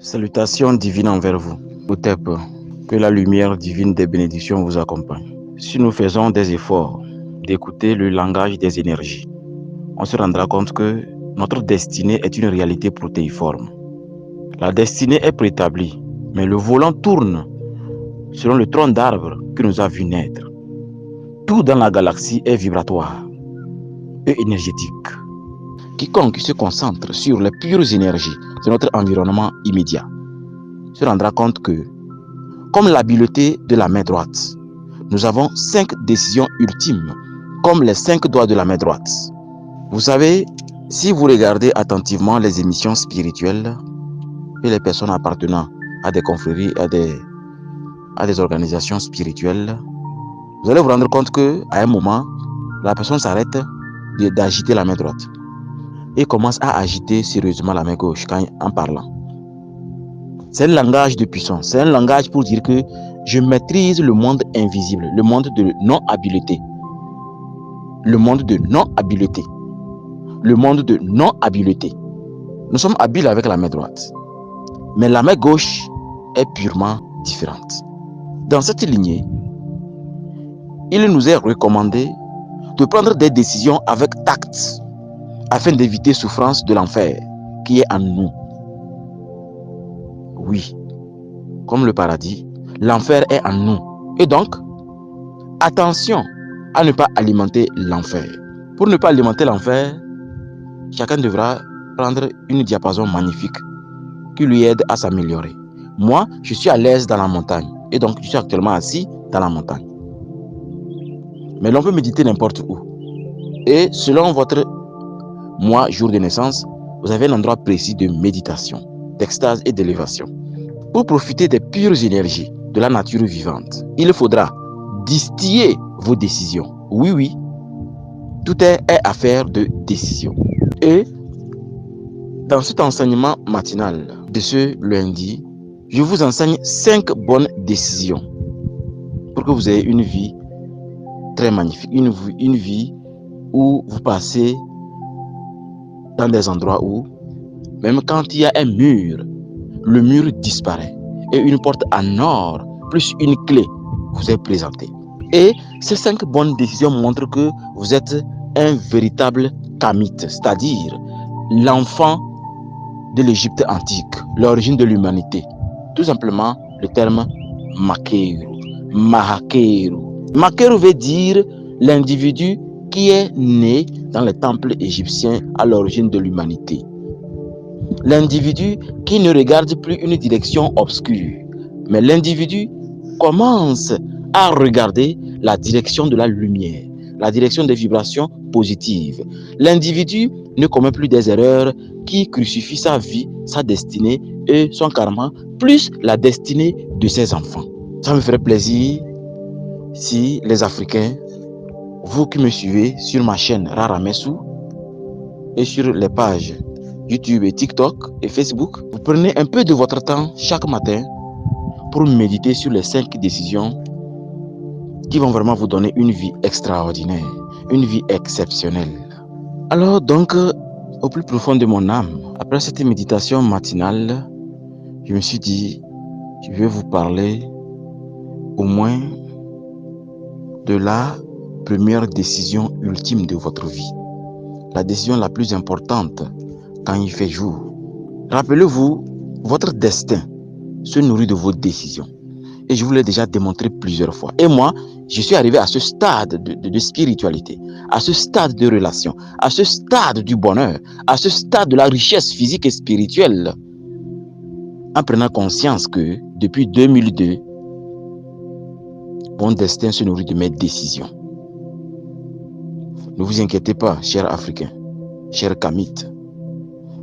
Salutations divines envers vous. Outep, que la lumière divine des bénédictions vous accompagne. Si nous faisons des efforts d'écouter le langage des énergies, on se rendra compte que notre destinée est une réalité protéiforme. La destinée est préétablie, mais le volant tourne selon le tronc d'arbre que nous a vu naître. Tout dans la galaxie est vibratoire et énergétique. Quiconque se concentre sur les pures énergies de notre environnement immédiat se rendra compte que, comme l'habileté de la main droite, nous avons 5 décisions ultimes, comme les 5 doigts de la main droite. Vous savez, si vous regardez attentivement les émissions spirituelles et les personnes appartenant à des confréries, à des organisations spirituelles, vous allez vous rendre compte qu'à un moment, la personne s'arrête d'agiter la main droite et commence à agiter sérieusement la main gauche en parlant. C'est un langage de puissance, c'est un langage pour dire que je maîtrise le monde invisible, le monde de non-habileté. Le monde de non-habileté. Le monde de non-habileté. Nous sommes habiles avec la main droite, mais la main gauche est purement différente. Dans cette lignée, il nous est recommandé de prendre des décisions avec tact afin d'éviter souffrance de l'enfer qui est en nous. Oui, comme le paradis, l'enfer est en nous. Et donc, attention à ne pas alimenter l'enfer. Pour ne pas alimenter l'enfer, chacun devra prendre une diapason magnifique qui lui aide à s'améliorer. Moi, je suis à l'aise dans la montagne et donc je suis actuellement assis dans la montagne. Mais l'on peut méditer n'importe où. Et selon votre mois, jour de naissance, vous avez un endroit précis de méditation, d'extase et d'élévation. Pour profiter des pures énergies de la nature vivante, il faudra distiller vos décisions. Oui, tout est affaire de décision. Et dans cet enseignement matinal de ce lundi, je vous enseigne 5 bonnes décisions pour que vous ayez une vie très magnifique, une vie où vous passez dans des endroits où, même quand il y a un mur, le mur disparaît et une porte en or plus une clé vous est présentée. Et ces 5 bonnes décisions montrent que vous êtes un véritable kamite, c'est-à-dire l'enfant de l'Égypte antique, l'origine de l'humanité. Tout simplement le terme Makeru, Mahakeru. Makeru veut dire l'individu qui est né dans les temples égyptiens à l'origine de l'humanité. L'individu qui ne regarde plus une direction obscure, mais l'individu commence à regarder la direction de la lumière, la direction des vibrations positives. L'individu ne commet plus des erreurs qui crucifient sa vie, sa destinée et son karma, plus la destinée de ses enfants. Ça me ferait plaisir si les Africains, vous qui me suivez sur ma chaîne Raramessou et sur les pages YouTube et TikTok et Facebook, vous prenez un peu de votre temps chaque matin pour méditer sur les 5 décisions qui vont vraiment vous donner une vie extraordinaire, une vie exceptionnelle. Alors donc, au plus profond de mon âme, après cette méditation matinale, je me suis dit, je vais vous parler au moins de la première décision ultime de votre vie. La décision la plus importante quand il fait jour. Rappelez-vous, votre destin se nourrit de vos décisions. Et je vous l'ai déjà démontré plusieurs fois. Et moi, je suis arrivé à ce stade de spiritualité, à ce stade de relation, à ce stade du bonheur, à ce stade de la richesse physique et spirituelle, en prenant conscience que depuis 2002, mon destin se nourrit de mes décisions. Ne vous inquiétez pas, chers Africains, chers Kamites.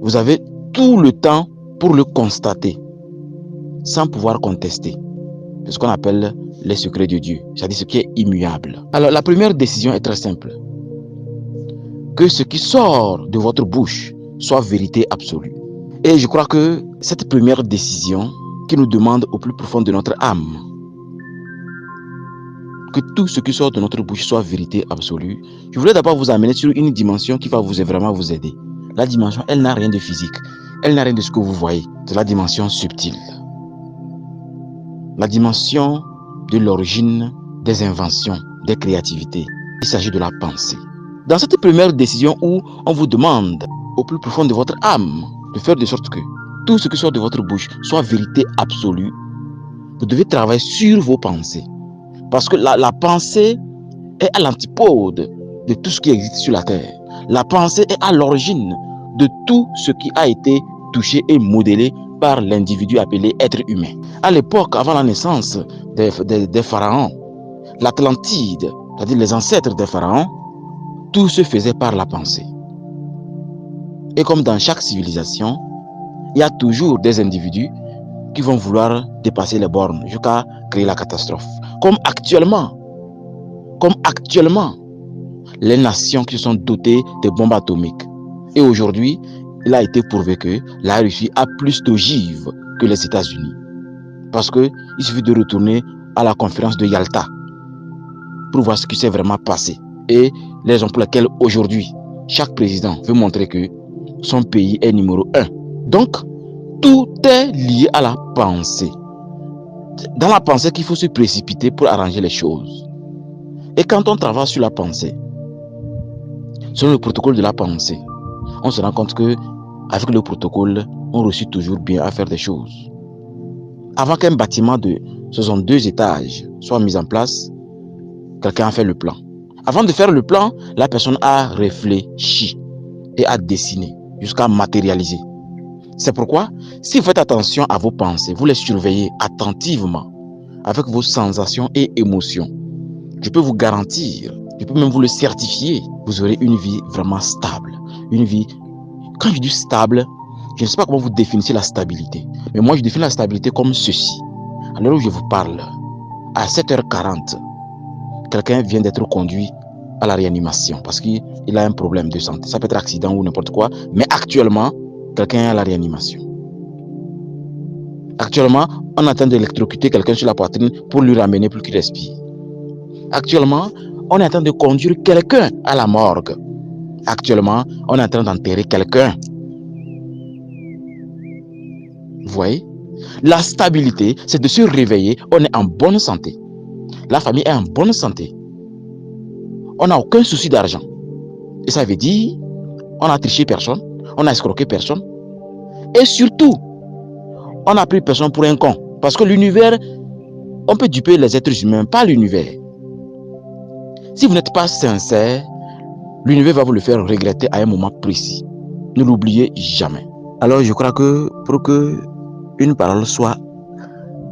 Vous avez tout le temps pour le constater, sans pouvoir contester. C'est ce qu'on appelle les secrets de Dieu, c'est-à-dire ce qui est immuable. Alors, la première décision est très simple. Que ce qui sort de votre bouche soit vérité absolue. Et je crois que cette première décision qui nous demande au plus profond de notre âme, que tout ce qui sort de notre bouche soit vérité absolue, je voulais d'abord vous amener sur une dimension qui va vraiment vous aider. La dimension, elle n'a rien de physique. elle n'a rien de ce que vous voyez. C'est la dimension subtile. La dimension de l'origine des inventions, des créativités. Il s'agit de la pensée. Dans cette première décision où on vous demande au plus profond de votre âme de faire de sorte que tout ce qui sort de votre bouche soit vérité absolue, vous devez travailler sur vos pensées. Parce que la pensée est à l'antipode de tout ce qui existe sur la terre. La pensée est à l'origine de tout ce qui a été touché et modélé par l'individu appelé être humain. À l'époque, avant la naissance des pharaons, l'Atlantide, c'est-à-dire les ancêtres des pharaons, tout se faisait par la pensée. Et comme dans chaque civilisation, il y a toujours des individus qui vont vouloir dépasser les bornes jusqu'à créer la catastrophe. Comme actuellement, les nations qui se sont dotées de bombes atomiques. Et aujourd'hui, il a été prouvé que la Russie a plus d'ogives que les États-Unis. Parce qu'il suffit de retourner à la conférence de Yalta pour voir ce qui s'est vraiment passé. Et les raisons pour lesquelles aujourd'hui, chaque président veut montrer que son pays est numéro 1. Donc, tout est lié à la pensée. Dans la pensée qu'il faut se précipiter pour arranger les choses. Et quand on travaille sur la pensée, selon le protocole de la pensée, on se rend compte que avec le protocole, on réussit toujours bien à faire des choses. Avant qu'un bâtiment de 62 étages soit mis en place, quelqu'un a fait le plan. Avant de faire le plan, la personne a réfléchi et a dessiné jusqu'à matérialiser. C'est pourquoi, si vous faites attention à vos pensées, vous les surveillez attentivement avec vos sensations et émotions, je peux vous garantir, je peux même vous le certifier, vous aurez une vie vraiment stable. Une vie, quand je dis stable, je ne sais pas comment vous définissez la stabilité, mais moi je définis la stabilité comme ceci. À l'heure où je vous parle, à 7h40, quelqu'un vient d'être conduit à la réanimation parce qu'il a un problème de santé. Ça peut être accident ou n'importe quoi, mais actuellement, quelqu'un est à la réanimation. Actuellement, on est en train d'électrocuter quelqu'un sur la poitrine pour lui ramener pour qu'il respire. Actuellement, on est en train de conduire quelqu'un à la morgue. Actuellement, on est en train d'enterrer quelqu'un. Vous voyez? La stabilité, c'est de se réveiller, on est en bonne santé. La famille est en bonne santé. On n'a aucun souci d'argent. Et ça veut dire, on n'a triché personne, on n'a escroqué personne. Et surtout, on n'a pris personne pour un con. Parce que l'univers, on peut duper les êtres humains, pas l'univers. Si vous n'êtes pas sincère, l'univers va vous le faire regretter à un moment précis. Ne l'oubliez jamais. Alors je crois que pour que une parole soit,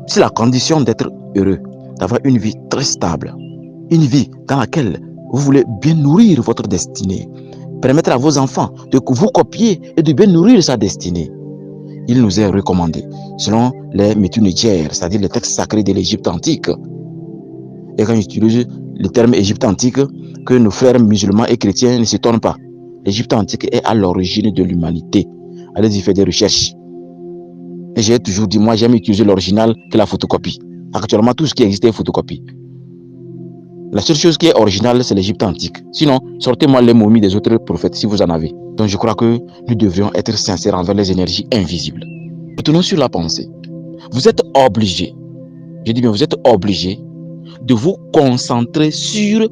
c'est la condition d'être heureux, d'avoir une vie très stable, une vie dans laquelle vous voulez bien nourrir votre destinée, permettre à vos enfants de vous copier et de bien nourrir sa destinée. Il nous est recommandé, selon les Métunetières, c'est-à-dire les textes sacrés de l'Égypte antique. Et quand j'utilise le terme Égypte antique, que nos frères musulmans et chrétiens ne s'étonnent pas. L'Égypte antique est à l'origine de l'humanité. Allez-y faire des recherches. Et j'ai toujours dit, moi j'aime utiliser l'original que la photocopie. Actuellement, tout ce qui existe est photocopie. La seule chose qui est originale, c'est l'Égypte antique. Sinon, sortez-moi les momies des autres prophètes si vous en avez. Donc je crois que nous devrions être sincères envers les énergies invisibles. Retournons sur la pensée. Vous êtes obligé, je dis bien vous êtes obligé de vous concentrer sur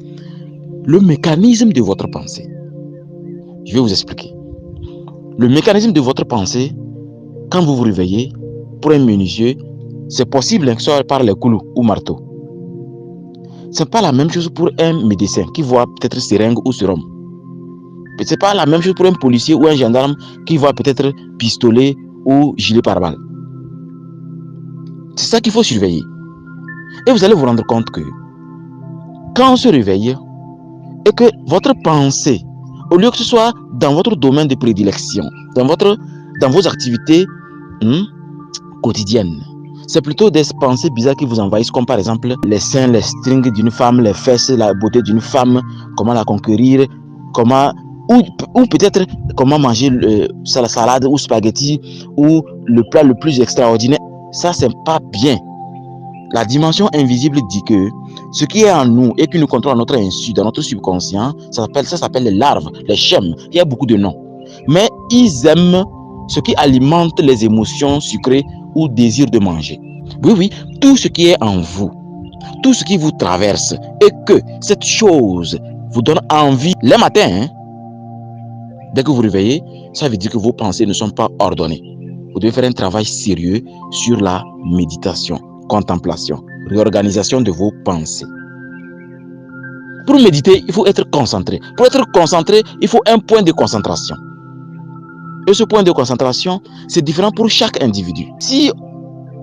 le mécanisme de votre pensée. Je vais vous expliquer. Le mécanisme de votre pensée, quand vous vous réveillez, pour un menuisier, c'est possible que ce soit par les clous ou marteau. Ce n'est pas la même chose pour un médecin qui voit peut-être seringue ou sérum. Ce n'est pas la même chose pour un policier ou un gendarme qui voit peut-être pistolet ou gilet pare-balles. C'est ça qu'il faut surveiller. Et vous allez vous rendre compte que quand on se réveille et que votre pensée, au lieu que ce soit dans votre domaine de prédilection, dans vos activités quotidiennes, c'est plutôt des pensées bizarres qui vous envahissent, comme par exemple les seins, les strings d'une femme, les fesses, la beauté d'une femme, comment la conquérir, ou peut-être comment manger la salade ou spaghetti, ou le plat le plus extraordinaire. Ça, c'est pas bien. La dimension invisible dit que ce qui est en nous et qui nous contrôle à notre insu, dans notre subconscient, ça s'appelle les larves, les schèmes. Il y a beaucoup de noms. Mais ils aiment ce qui alimente les émotions sucrées ou désir de manger. Oui, oui, tout ce qui est en vous, tout ce qui vous traverse et que cette chose vous donne envie les matins, dès que vous réveillez, ça veut dire que vos pensées ne sont pas ordonnées. Vous devez faire un travail sérieux sur la méditation, contemplation, réorganisation de vos pensées. Pour méditer, il faut être concentré. Pour être concentré, il faut un point de concentration. Et ce point de concentration, c'est différent pour chaque individu. Si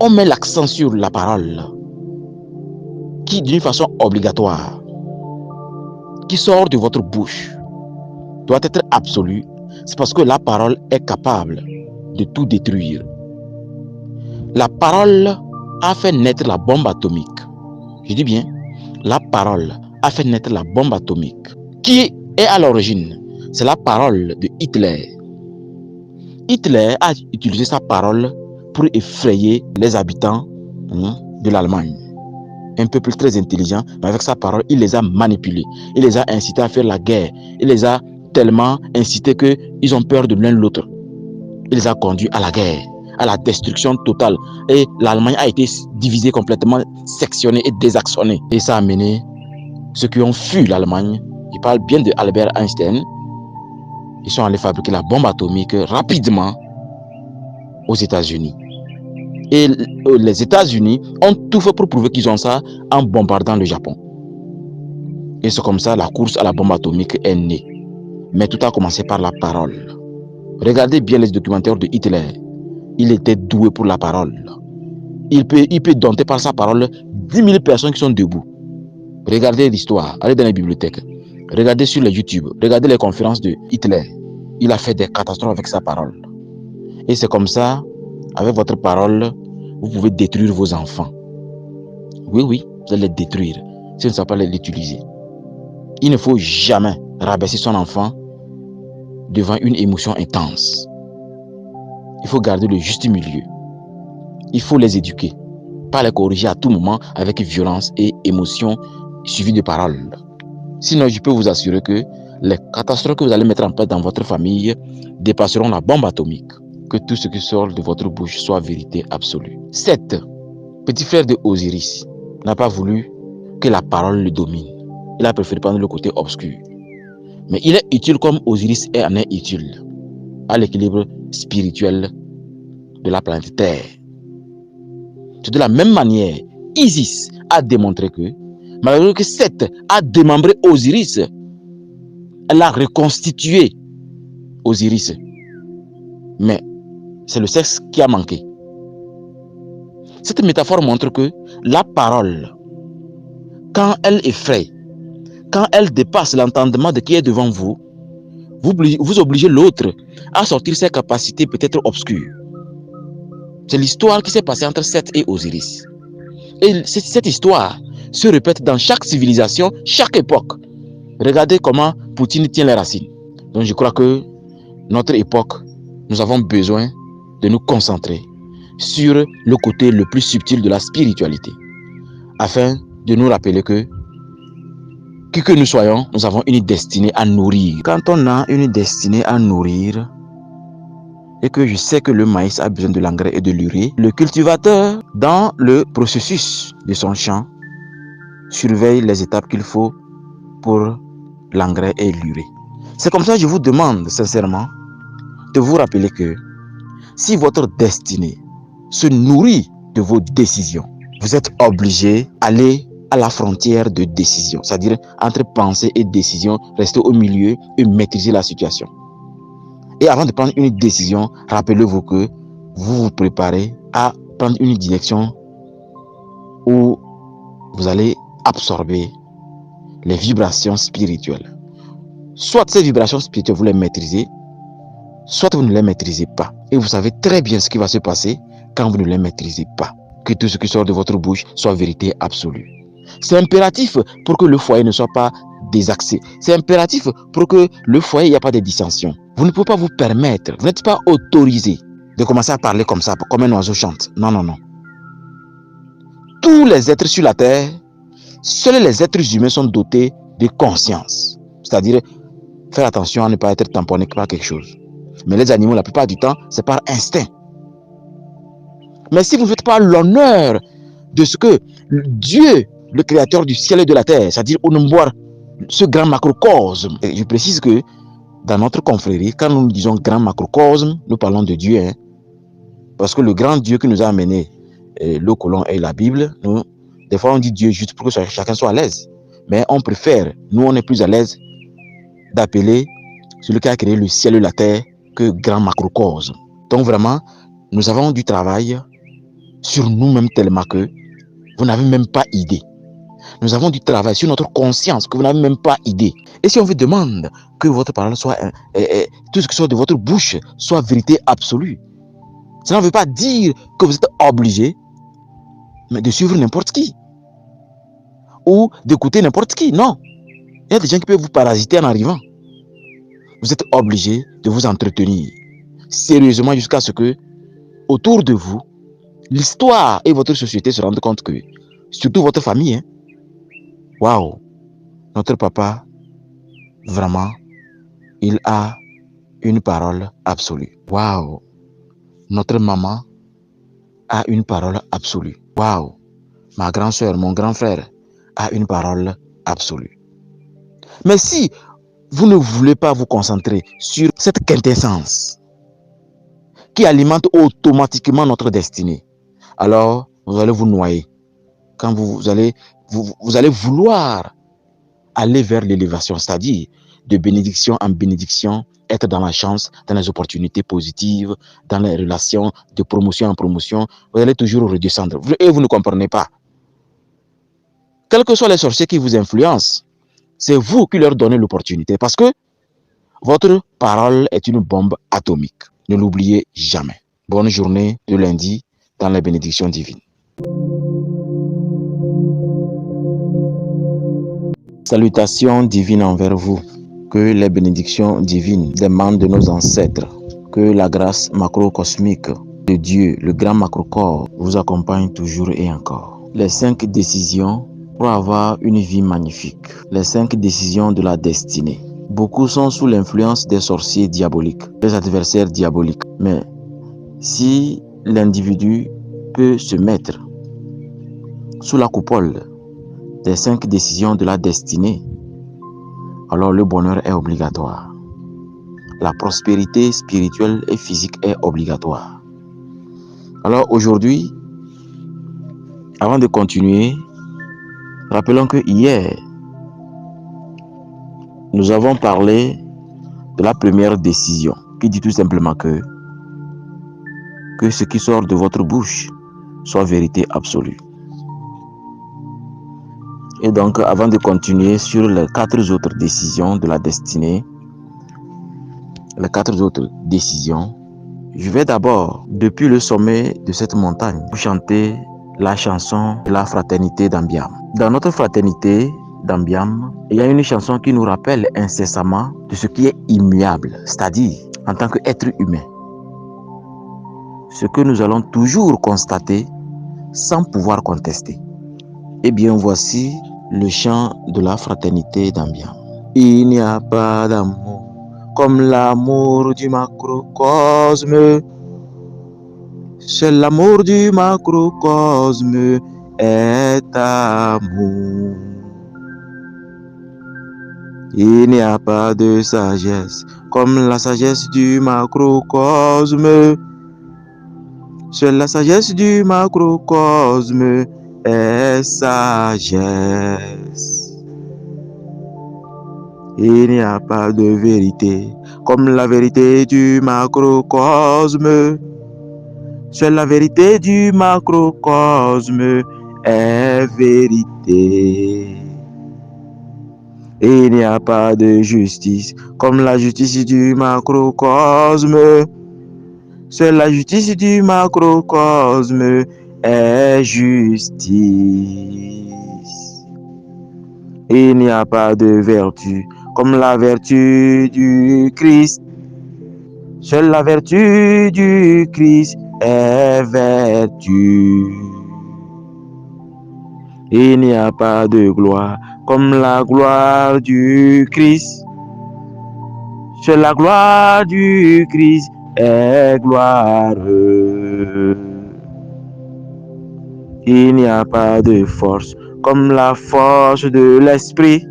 on met l'accent sur la parole, qui d'une façon obligatoire, qui sort de votre bouche, doit être absolue, c'est parce que la parole est capable de tout détruire. La parole a fait naître la bombe atomique. Je dis bien, la parole a fait naître la bombe atomique. Qui est à l'origine? C'est la parole de Hitler. Hitler a utilisé sa parole pour effrayer les habitants de l'Allemagne. Un peuple très intelligent, mais avec sa parole, il les a manipulés. Il les a incités à faire la guerre. Il les a tellement incités qu'ils ont peur de l'un de l'autre. Il les a conduits à la guerre, à la destruction totale. Et l'Allemagne a été divisée complètement, sectionnée et désaxonnée. Et ça a mené ceux qui ont fui l'Allemagne. Je parle bien de Albert Einstein. Ils sont allés fabriquer la bombe atomique rapidement aux États-Unis. Et les États-Unis ont tout fait pour prouver qu'ils ont ça en bombardant le Japon. Et c'est comme ça la course à la bombe atomique est née. Mais tout a commencé par la parole. Regardez bien les documentaires de Hitler. Il était doué pour la parole. Il peut dompter par sa parole 10 000 personnes qui sont debout. Regardez l'histoire. Allez dans les bibliothèques. Regardez sur les YouTube. Regardez les conférences de Hitler. Il a fait des catastrophes avec sa parole. Et c'est comme ça, avec votre parole, vous pouvez détruire vos enfants. Oui, oui, vous allez les détruire si vous ne savez pas l'utiliser. Il ne faut jamais rabaisser son enfant devant une émotion intense. Il faut garder le juste milieu. Il faut les éduquer, pas les corriger à tout moment avec violence et émotion suivie de paroles. Sinon, je peux vous assurer que les catastrophes que vous allez mettre en place dans votre famille dépasseront la bombe atomique. Que tout ce qui sort de votre bouche soit vérité absolue. 7. Petit frère de Osiris n'a pas voulu que la parole le domine. Il a préféré prendre le côté obscur. Mais il est utile comme Osiris en est utile à l'équilibre spirituel de la planète Terre. C'est de la même manière, Isis a démontré que, malgré que Seth a démembré Osiris, elle a reconstitué Osiris. Mais c'est le sexe qui a manqué. Cette métaphore montre que la parole, quand elle effraie, quand elle dépasse l'entendement de qui est devant vous, vous obligez l'autre à sortir ses capacités peut-être obscures. C'est l'histoire qui s'est passée entre Seth et Osiris. Et cette histoire se répète dans chaque civilisation, chaque époque. Regardez comment Poutine tient les racines. Donc je crois que notre époque, nous avons besoin de nous concentrer sur le côté le plus subtil de la spiritualité, afin de nous rappeler que qui que nous soyons, nous avons une destinée à nourrir. Quand on a une destinée à nourrir, et que je sais que le maïs a besoin de l'engrais et de l'urée, le cultivateur, dans le processus de son champ, surveille les étapes qu'il faut pour l'engrais et l'urée. C'est comme ça que je vous demande sincèrement de vous rappeler que si votre destinée se nourrit de vos décisions, vous êtes obligé d'aller à la frontière de décision, c'est-à-dire entre pensée et décision, rester au milieu et maîtriser la situation. Et avant de prendre une décision, rappelez-vous que vous vous préparez à prendre une direction où vous allez absorber les vibrations spirituelles. Soit ces vibrations spirituelles, vous les maîtrisez, soit vous ne les maîtrisez pas. Et vous savez très bien ce qui va se passer quand vous ne les maîtrisez pas. Que tout ce qui sort de votre bouche soit vérité absolue. C'est impératif pour que le foyer ne soit pas désaxé. C'est impératif pour que le foyer, il n'y a pas de dissension. Vous ne pouvez pas vous permettre, vous n'êtes pas autorisé de commencer à parler comme ça, comme un oiseau chante. Non, non, non. Tous les êtres sur la terre, seuls les êtres humains sont dotés de conscience. C'est-à-dire, faire attention à ne pas être tamponné par quelque chose. Mais les animaux, la plupart du temps, c'est par instinct. Mais si vous ne faites pas l'honneur de ce que Dieu, le créateur du ciel et de la terre, c'est-à-dire Onumboar, ce grand macrocosme, et je précise que dans notre confrérie, quand nous disons grand macrocosme, nous parlons de Dieu, hein, parce que le grand Dieu qui nous a amené le colon et la Bible, nous, des fois on dit Dieu juste pour que chacun soit à l'aise. Mais on préfère, nous on est plus à l'aise d'appeler celui qui a créé le ciel et la terre que grand macrocosme. Donc vraiment, nous avons du travail sur nous-mêmes tellement que vous n'avez même pas idée. Nous avons du travail sur notre conscience que vous n'avez même pas idée. Et si on vous demande que votre parole soit, tout ce qui sort de votre bouche soit vérité absolue, cela ne veut pas dire que vous êtes obligé de suivre n'importe qui ou d'écouter n'importe qui. Non. Il y a des gens qui peuvent vous parasiter en arrivant. Vous êtes obligé de vous entretenir sérieusement jusqu'à ce que, autour de vous, l'histoire et votre société se rendent compte que, surtout votre famille, hein, waouh, notre papa, vraiment, il a une parole absolue. Waouh, notre maman a une parole absolue. Waouh, ma grande soeur, mon grand frère a une parole absolue. Mais si vous ne voulez pas vous concentrer sur cette quintessence qui alimente automatiquement notre destinée, alors vous allez vous noyer. Quand vous allez vouloir aller vers l'élévation, c'est-à-dire de bénédiction en bénédiction, être dans la chance, dans les opportunités positives, dans les relations de promotion en promotion, vous allez toujours redescendre. Et vous ne comprenez pas. Quels que soient les sorciers qui vous influencent, c'est vous qui leur donnez l'opportunité parce que votre parole est une bombe atomique. Ne l'oubliez jamais. Bonne journée de lundi dans les bénédictions divines. Salutations divines envers vous. Que les bénédictions divines des membres de nos ancêtres, que la grâce macrocosmique de Dieu, le grand macrocorps, vous accompagne toujours et encore. Les 5 décisions pour avoir une vie magnifique. Les 5 décisions de la destinée. Beaucoup sont sous l'influence des sorciers diaboliques, des adversaires diaboliques. Mais si l'individu peut se mettre sous la coupole des 5 décisions de la destinée, alors le bonheur est obligatoire. La prospérité spirituelle et physique est obligatoire. Alors aujourd'hui, avant de continuer, rappelons que hier, nous avons parlé de la première décision, qui dit tout simplement que ce qui sort de votre bouche soit vérité absolue. Et donc, avant de continuer sur les 4 autres décisions de la destinée, les 4 autres décisions, je vais d'abord, depuis le sommet de cette montagne, chanter la chanson de la fraternité d'Ambiam. Dans notre fraternité d'Ambiam, il y a une chanson qui nous rappelle incessamment de ce qui est immuable, c'est-à-dire en tant qu'être humain. Ce que nous allons toujours constater sans pouvoir contester. Eh bien, voici le chant de la fraternité d'Ambiam. Il n'y a pas d'amour comme l'amour du macrocosme. Seul l'amour du macrocosme est amour. Il n'y a pas de sagesse comme la sagesse du macrocosme. Seule la sagesse du macrocosme est sagesse. Il n'y a pas de vérité comme la vérité du macrocosme. Seule la vérité du macrocosme est vérité. Il n'y a pas de justice comme la justice du macrocosme. Seule la justice du macrocosme est justice. Il n'y a pas de vertu comme la vertu du Christ. Seule la vertu du Christ est vertu. Il n'y a pas de gloire comme la gloire du Christ. Seule la gloire du Christ est gloire. Il n'y a pas de force comme la force de l'esprit.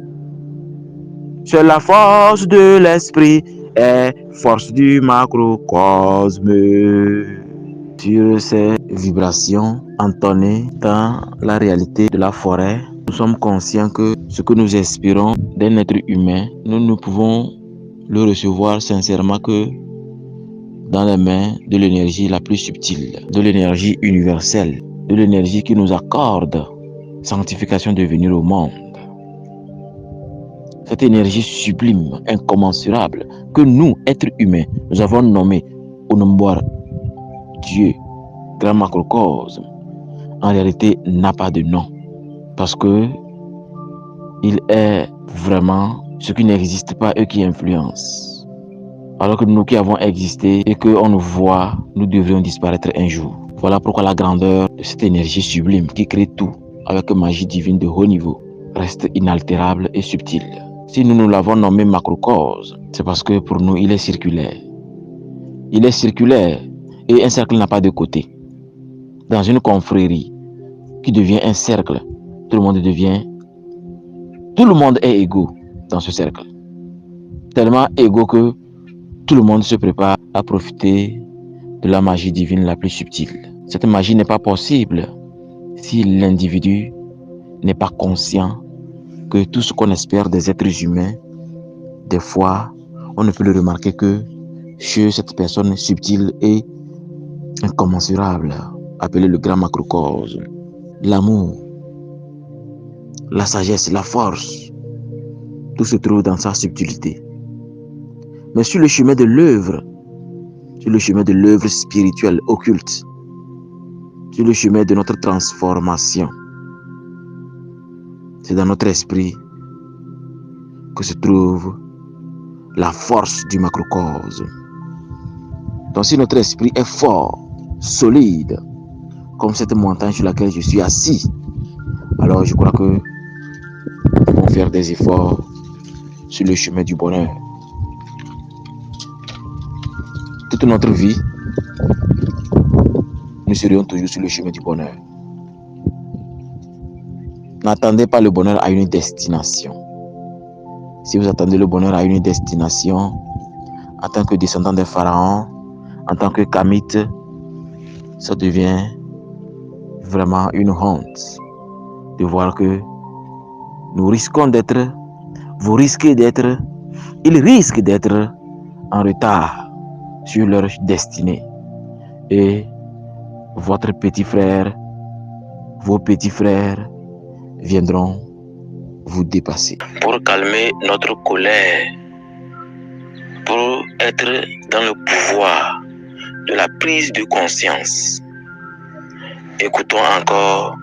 Seule la force de l'esprit est force du macrocosme. Sur ces vibrations entonnées dans la réalité de la forêt, nous sommes conscients que ce que nous espérons d'un être humain, nous ne pouvons le recevoir sincèrement que dans les mains de l'énergie la plus subtile, de l'énergie universelle, de l'énergie qui nous accorde sanctification de venir au monde. Cette énergie sublime, incommensurable, que nous, êtres humains, nous avons nommé Onomboire, Dieu, grand macrocosme, en réalité n'a pas de nom. Parce que il est vraiment ce qui n'existe pas et qui influence. Alors que nous qui avons existé et qu'on nous voit, nous devrions disparaître un jour. Voilà pourquoi la grandeur de cette énergie sublime qui crée tout avec une magie divine de haut niveau reste inaltérable et subtile. Si nous l'avons nommé macrocosme, c'est parce que pour nous, il est circulaire. Il est circulaire et un cercle n'a pas de côté. Dans une confrérie qui devient un cercle, tout le monde est égaux dans ce cercle. Tellement égaux que tout le monde se prépare à profiter de la magie divine la plus subtile. Cette magie n'est pas possible si l'individu n'est pas conscient que tout ce qu'on espère des êtres humains, des fois, on ne peut le remarquer que chez cette personne subtile et incommensurable, appelée le grand macrocosme. L'amour, la sagesse, la force, tout se trouve dans sa subtilité. Mais sur le chemin de l'œuvre spirituelle, occulte, sur le chemin de notre transformation, c'est dans notre esprit que se trouve la force du macrocosme. Donc si notre esprit est fort, solide, comme cette montagne sur laquelle je suis assis, alors je crois que nous pouvons faire des efforts sur le chemin du bonheur. Toute notre vie, nous serions toujours sur le chemin du bonheur. N'attendez pas le bonheur à une destination. Si vous attendez le bonheur à une destination, en tant que descendant des pharaons, en tant que kamite, ça devient vraiment une honte de voir que nous risquons d'être, vous risquez d'être, ils risquent d'être en retard sur leur destinée. Et votre petit frère, vos petits frères viendront vous dépasser. Pour calmer notre colère, pour être dans le pouvoir de la prise de conscience, écoutons encore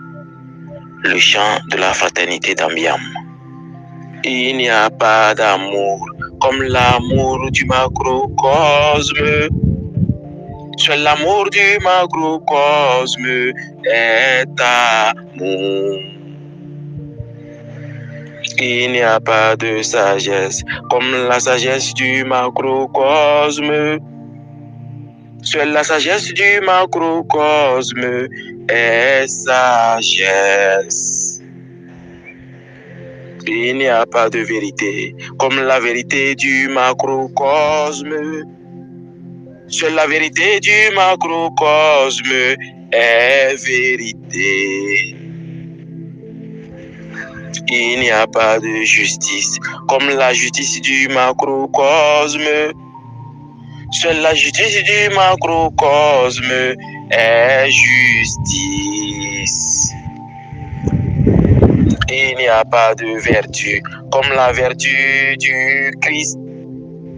le chant de la fraternité d'Ambiam. Il n'y a pas d'amour comme l'amour du macrocosme. Seul l'amour du macrocosme est amour. Il n'y a pas de sagesse comme la sagesse du macrocosme. Seule la sagesse du macrocosme est sagesse. Il n'y a pas de vérité comme la vérité du macrocosme. Seule la vérité du macrocosme est vérité. Il n'y a pas de justice comme la justice du macrocosme. Seule la justice du macrocosme est justice. Il n'y a pas de vertu comme la vertu du Christ.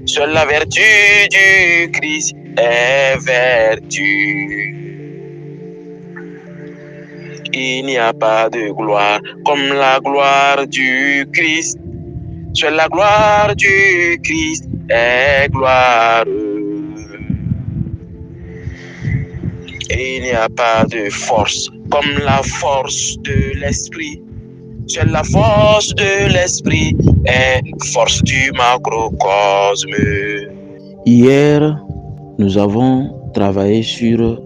Seule la vertu du Christ est vertu. Il n'y a pas de gloire comme la gloire du Christ. Seule la gloire du Christ est gloire. Il n'y a pas de force comme la force de l'esprit. Seule la force de l'esprit est force du macrocosme. Hier, nous avons travaillé sur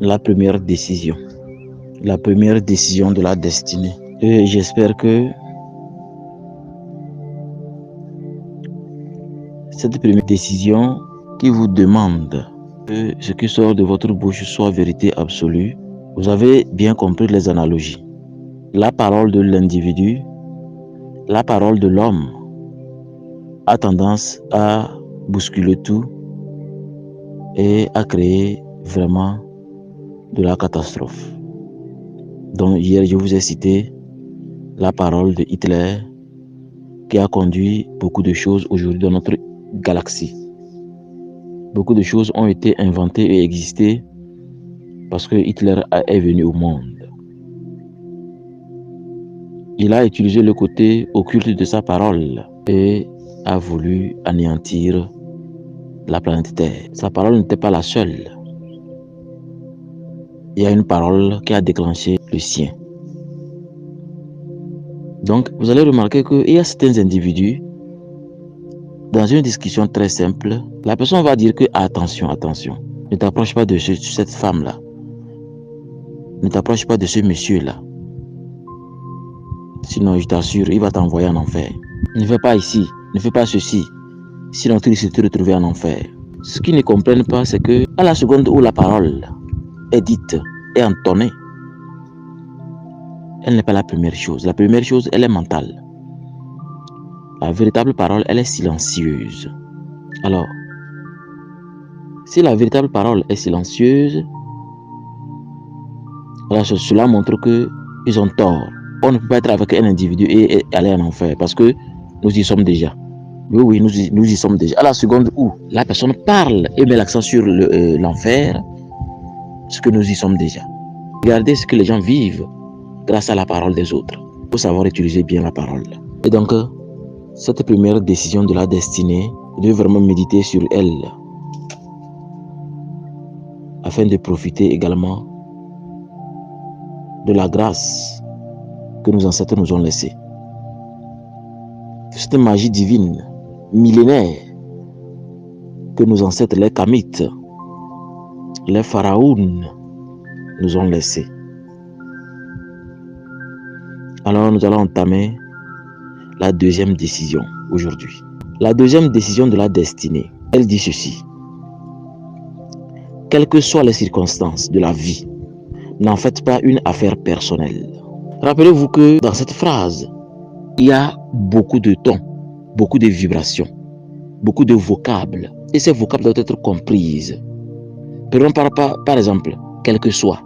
la première décision de la destinée. Et j'espère que cette première décision qui vous demande que ce qui sort de votre bouche soit vérité absolue, vous avez bien compris les analogies. La parole de l'individu, la parole de l'homme a tendance à bousculer tout et à créer vraiment de la catastrophe. Donc hier, je vous ai cité la parole de Hitler qui a conduit beaucoup de choses aujourd'hui dans notre galaxie. Beaucoup de choses ont été inventées et existées parce que Hitler est venu au monde. Il a utilisé le côté occulte de sa parole et a voulu anéantir la planète Terre. Sa parole n'était pas la seule. Il y a une parole qui a déclenché le sien. Donc, vous allez remarquer qu'il y a certains individus, dans une discussion très simple, la personne va dire que attention, ne t'approche pas de cette femme-là. Ne t'approche pas de ce monsieur-là. Sinon, je t'assure, il va t'envoyer en enfer. Ne fais pas ici, ne fais pas ceci. Sinon, tu risques de te retrouver en enfer. Ce qu'ils ne comprennent pas, c'est que à la seconde où la parole est dite et entonnée, elle n'est pas la première chose. La première chose, elle est mentale. La véritable parole, elle est silencieuse. Alors, si la véritable parole est silencieuse, alors cela montre qu'ils ont tort. On ne peut pas être avec un individu et aller en enfer parce que nous y sommes déjà. Oui, nous y sommes déjà. À la seconde où la personne parle et met l'accent sur l'enfer, c'est que nous y sommes déjà. Regardez ce que les gens vivent grâce à la parole des autres. Il faut savoir utiliser bien la parole. Et donc, cette première décision de la destinée, vous devez vraiment méditer sur elle afin de profiter également de la grâce que nos ancêtres nous ont laissée. Cette magie divine, millénaire, que nos ancêtres, les Kamites, les pharaons, nous ont laissée. Alors nous allons entamer la deuxième décision aujourd'hui. La deuxième décision de la destinée, elle dit ceci. Quelles que soient les circonstances de la vie, n'en faites pas une affaire personnelle. Rappelez-vous que dans cette phrase, il y a beaucoup de tons, beaucoup de vibrations, beaucoup de vocables. Et ces vocables doivent être comprises. Prenons par exemple, quel que soit.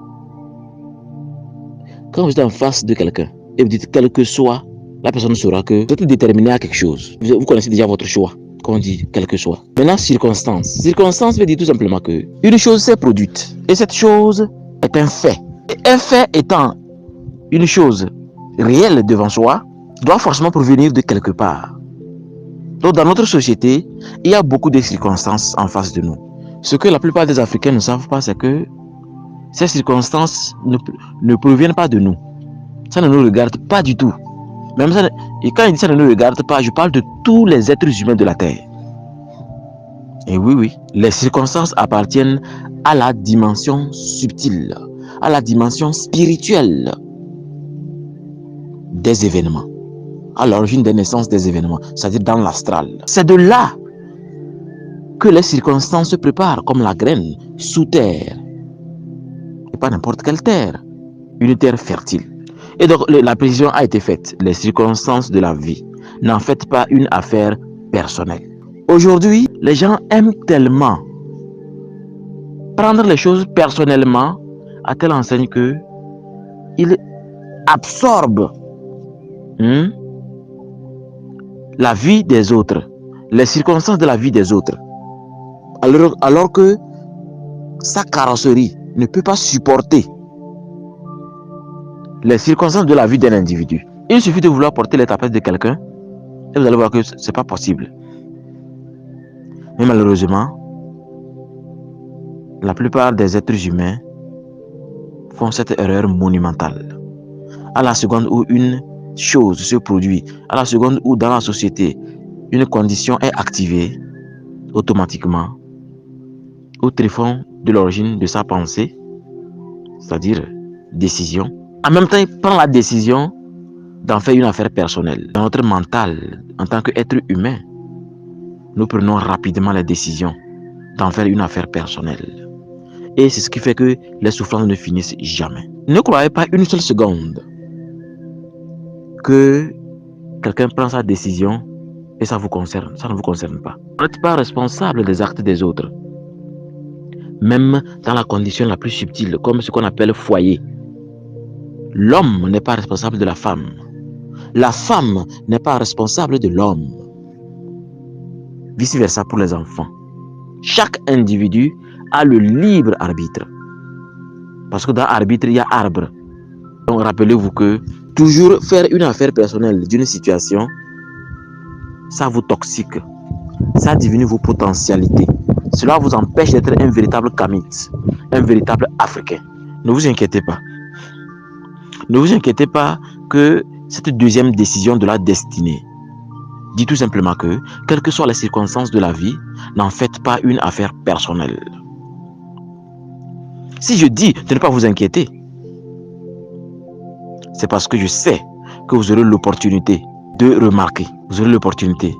Quand vous êtes en face de quelqu'un et vous dites quel que soit, la personne saura que vous êtes déterminé à quelque chose. Vous connaissez déjà votre choix, quand on dit quel que soit. Maintenant, circonstance. Circonstance veut dire tout simplement que une chose s'est produite. Et cette chose est un fait. Et un fait étant une chose réelle devant soi, doit forcément provenir de quelque part. Donc dans notre société, il y a beaucoup de circonstances en face de nous. Ce que la plupart des Africains ne savent pas, c'est que ces circonstances ne proviennent pas de nous. Ça ne nous regarde pas du tout. Même ça, et quand il dit ça ne nous regarde pas, je parle de tous les êtres humains de la Terre. Et oui, les circonstances appartiennent à la dimension subtile, à la dimension spirituelle des événements, à l'origine des naissances des événements, c'est-à-dire dans l'astral. C'est de là que les circonstances se préparent comme la graine sous terre. Et pas n'importe quelle terre, une terre fertile. Et donc la précision a été faite. Les circonstances de la vie, n'en faites pas une affaire personnelle. Aujourd'hui, les gens aiment tellement prendre les choses personnellement à telle enseigne que ils absorbent la vie des autres, les circonstances de la vie des autres, alors que sa carrosserie ne peut pas supporter les circonstances de la vie d'un individu. Il suffit de vouloir porter les tapettes de quelqu'un et vous allez voir que ce n'est pas possible. Mais malheureusement, la plupart des êtres humains font cette erreur monumentale. À la seconde où une chose se produit, à la seconde où dans la société, une condition est activée, automatiquement, au tréfonds de l'origine de sa pensée, c'est-à-dire décision, en même temps, il prend la décision d'en faire une affaire personnelle. Dans notre mental, en tant qu'être humain, nous prenons rapidement la décision d'en faire une affaire personnelle. Et c'est ce qui fait que les souffrances ne finissent jamais. Ne croyez pas une seule seconde que quelqu'un prend sa décision et ça vous concerne. Ça ne vous concerne pas. Vous n'êtes pas responsable des actes des autres. Même dans la condition la plus subtile, comme ce qu'on appelle foyer. L'homme n'est pas responsable de la femme. La femme n'est pas responsable de l'homme. Vice versa pour les enfants. Chaque individu a le libre arbitre. Parce que dans arbitre, il y a arbre. Donc rappelez-vous que toujours faire une affaire personnelle d'une situation, ça vous toxique. Ça diminue vos potentialités. Cela vous empêche d'être un véritable kamite, un véritable Africain. Ne vous inquiétez pas. Ne vous inquiétez pas que cette deuxième décision de la destinée dit tout simplement que, quelles que soient les circonstances de la vie, n'en faites pas une affaire personnelle. Si je dis de ne pas vous inquiéter, c'est parce que je sais que vous aurez l'opportunité de remarquer, vous aurez l'opportunité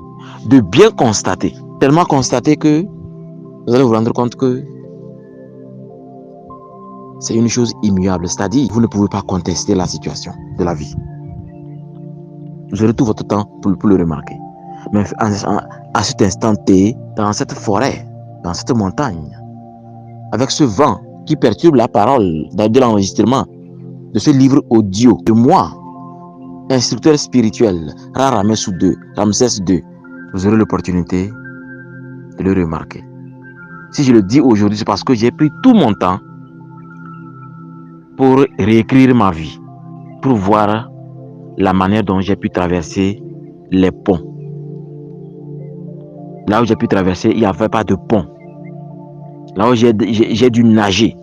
de bien constater, tellement constater que vous allez vous rendre compte que c'est une chose immuable, c'est-à-dire vous ne pouvez pas contester la situation de la vie. Vous aurez tout votre temps pour le remarquer. Mais à cet instant T, dans cette forêt, dans cette montagne, avec ce vent qui perturbe la parole de l'enregistrement de ce livre audio de moi, instructeur spirituel, Ramsès II, vous aurez l'opportunité de le remarquer. Si je le dis aujourd'hui, c'est parce que j'ai pris tout mon temps pour réécrire ma vie, pour voir la manière dont j'ai pu traverser les ponts. Là où j'ai pu traverser, il n'y avait pas de pont. Là où j'ai dû nager.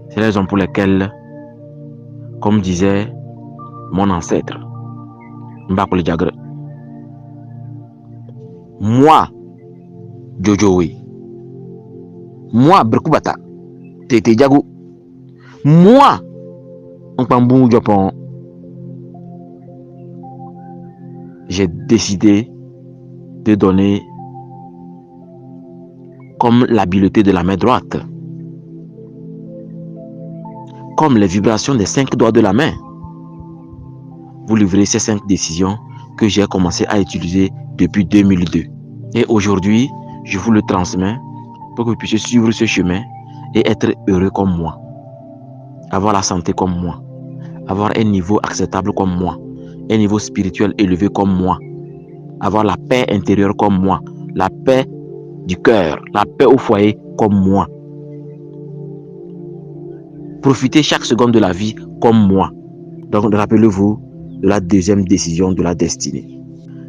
C'est la raison pour laquelle, comme disait mon ancêtre, Mbakole Diagre, moi, Jojowe, moi, Brkubata, Tete Diago, moi, Mpambou Japon, j'ai décidé de donner comme l'habileté de la main droite, comme les vibrations des 5 doigts de la main. Vous livrez ces 5 décisions que j'ai commencé à utiliser depuis 2002. Et aujourd'hui, je vous le transmets pour que vous puissiez suivre ce chemin et être heureux comme moi. Avoir la santé comme moi. Avoir un niveau acceptable comme moi. Un niveau spirituel élevé comme moi. Avoir la paix intérieure comme moi. La paix du cœur. La paix au foyer comme moi. Profitez chaque seconde de la vie comme moi. Donc rappelez-vous de la deuxième décision de la destinée.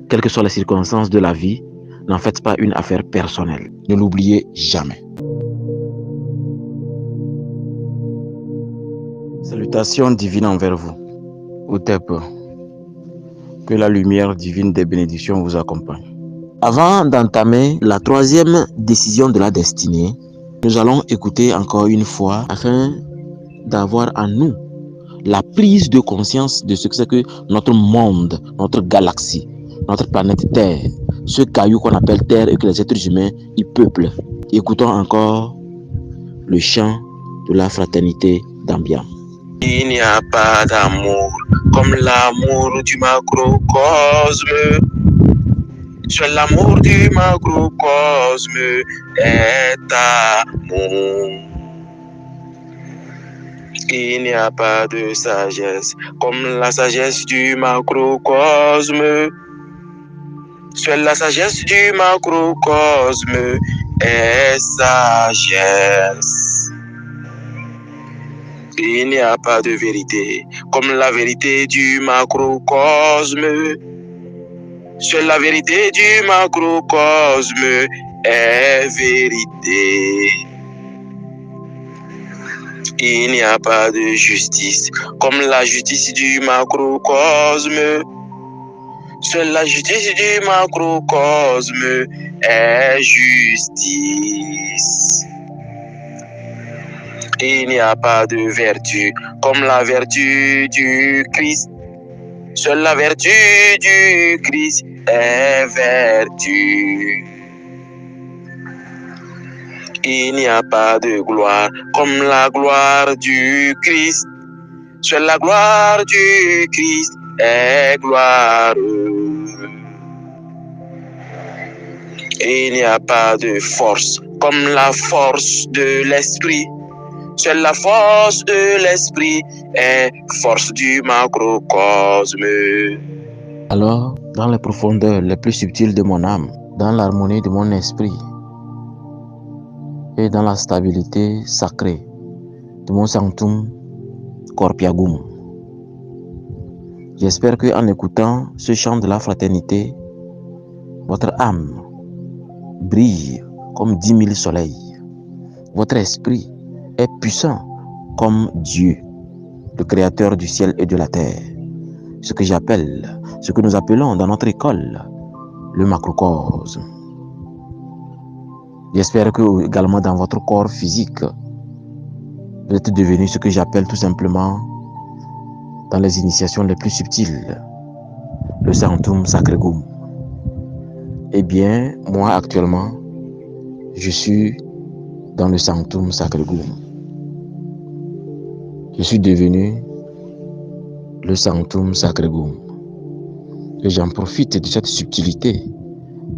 Quelles que soient les circonstances de la vie, n'en faites pas une affaire personnelle. Ne l'oubliez jamais. Salutations divines envers vous. Outep, que la lumière divine des bénédictions vous accompagne. Avant d'entamer la troisième décision de la destinée, nous allons écouter encore une fois afin d'avoir en nous la prise de conscience de ce que c'est que notre monde, notre galaxie, notre planète Terre, ce caillou qu'on appelle Terre et que les êtres humains y peuplent. Écoutons encore le chant de la fraternité d'Ambiam. Il n'y a pas d'amour comme l'amour du macrocosme. Seul l'amour du macrocosme est amour. Il n'y a pas de sagesse comme la sagesse du macrocosme. Seule la sagesse du macrocosme est sagesse. Il n'y a pas de vérité comme la vérité du macrocosme. Seule la vérité du macrocosme est vérité. Il n'y a pas de justice comme la justice du macrocosme. Seule la justice du macrocosme est justice. Il n'y a pas de vertu comme la vertu du Christ. Seule la vertu du Christ est vertu. Il n'y a pas de gloire comme la gloire du Christ. Seule la gloire du Christ est gloire. Il n'y a pas de force comme la force de l'esprit. Seule la force de l'esprit est force du macrocosme. Alors, dans les profondeurs les plus subtiles de mon âme, dans l'harmonie de mon esprit et dans la stabilité sacrée de mon sanctum corpiagum, j'espère qu'en écoutant ce chant de la fraternité, votre âme brille comme 10 000 soleils. Votre esprit est puissant comme Dieu, le créateur du ciel et de la terre. Ce que nous appelons dans notre école, le macrocosme. J'espère que également dans votre corps physique, vous êtes devenu ce que j'appelle tout simplement, dans les initiations les plus subtiles, le sanctum sacregum. Eh bien, moi actuellement, je suis dans le sanctum sacregum. Je suis devenu le sanctum sacregum. Et j'en profite de cette subtilité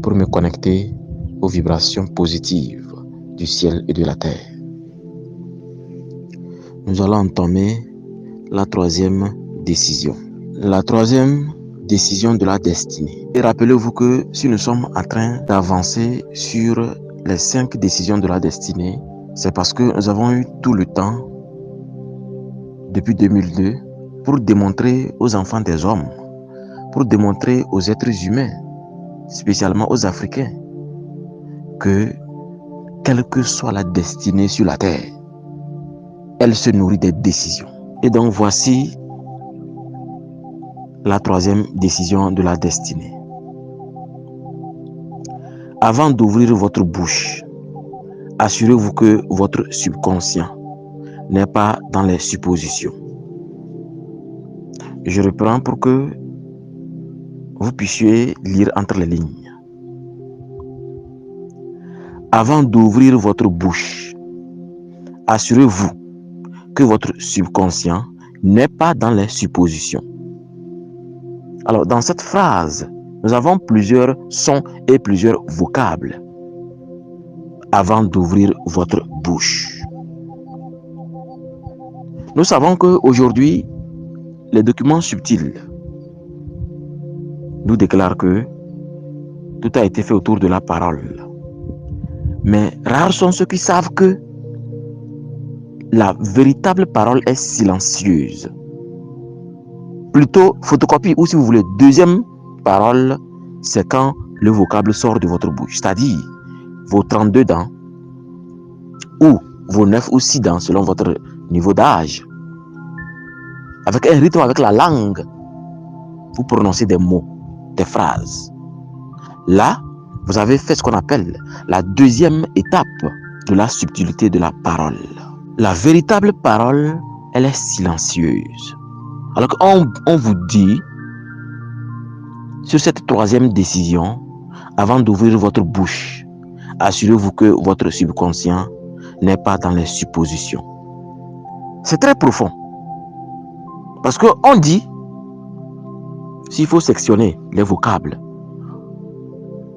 pour me connecter aux vibrations positives du ciel et de la terre. Nous allons entamer la troisième décision. La troisième décision de la destinée. Et rappelez-vous que si nous sommes en train d'avancer sur les 5 décisions de la destinée, c'est parce que nous avons eu tout le temps, depuis 2002, pour démontrer aux enfants des hommes, pour démontrer aux êtres humains, spécialement aux Africains, que quelle que soit la destinée sur la terre, elle se nourrit des décisions. Et donc voici la troisième décision de la destinée. Avant d'ouvrir votre bouche, assurez-vous que votre subconscient n'est pas dans les suppositions. Je reprends pour que vous puissiez lire entre les lignes. Avant d'ouvrir votre bouche, assurez-vous que votre subconscient n'est pas dans les suppositions. Alors, dans cette phrase, nous avons plusieurs sons et plusieurs vocables. Avant d'ouvrir votre bouche. Nous savons qu'aujourd'hui, les documents subtils nous déclarent que tout a été fait autour de la parole. Mais rares sont ceux qui savent que la véritable parole est silencieuse. Plutôt photocopie, ou si vous voulez, deuxième parole, c'est quand le vocable sort de votre bouche. C'est-à-dire vos 32 dents ou vos 9 ou 6 dents selon votre niveau d'âge. Avec un rythme, avec la langue, vous prononcez des mots, des phrases. Là, vous avez fait ce qu'on appelle la deuxième étape de la subtilité de la parole. La véritable parole, elle est silencieuse. Alors qu'on vous dit, sur cette troisième décision, avant d'ouvrir votre bouche, assurez-vous que votre subconscient n'est pas dans les suppositions. C'est très profond. Parce qu'on dit, s'il faut sectionner les vocables,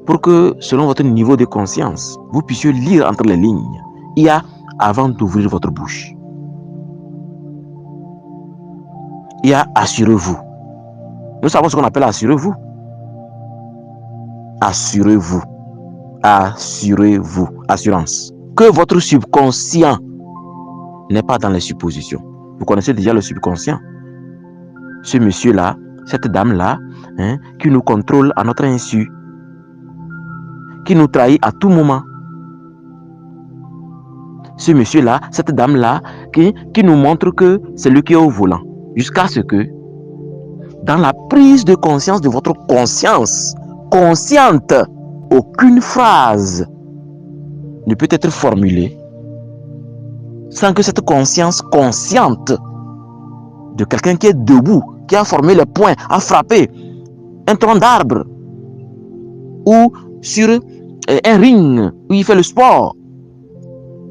pour que, selon votre niveau de conscience, vous puissiez lire entre les lignes, il y a avant d'ouvrir votre bouche. Il y a assurez-vous. Nous savons ce qu'on appelle assurez-vous. Assurez-vous. Assurez-vous. Assurance. Que votre subconscient n'est pas dans les suppositions. Vous connaissez déjà le subconscient. Ce monsieur-là, cette dame-là, qui nous contrôle à notre insu, qui nous trahit à tout moment. ce monsieur-là, cette dame-là, qui nous montre que c'est lui qui est au volant. Jusqu'à ce que, dans la prise de conscience de votre conscience consciente, aucune phrase ne peut être formulée sans que cette conscience consciente de quelqu'un qui est debout, qui a formé le poing, a frappé un tronc d'arbre ou sur un ring où il fait le sport,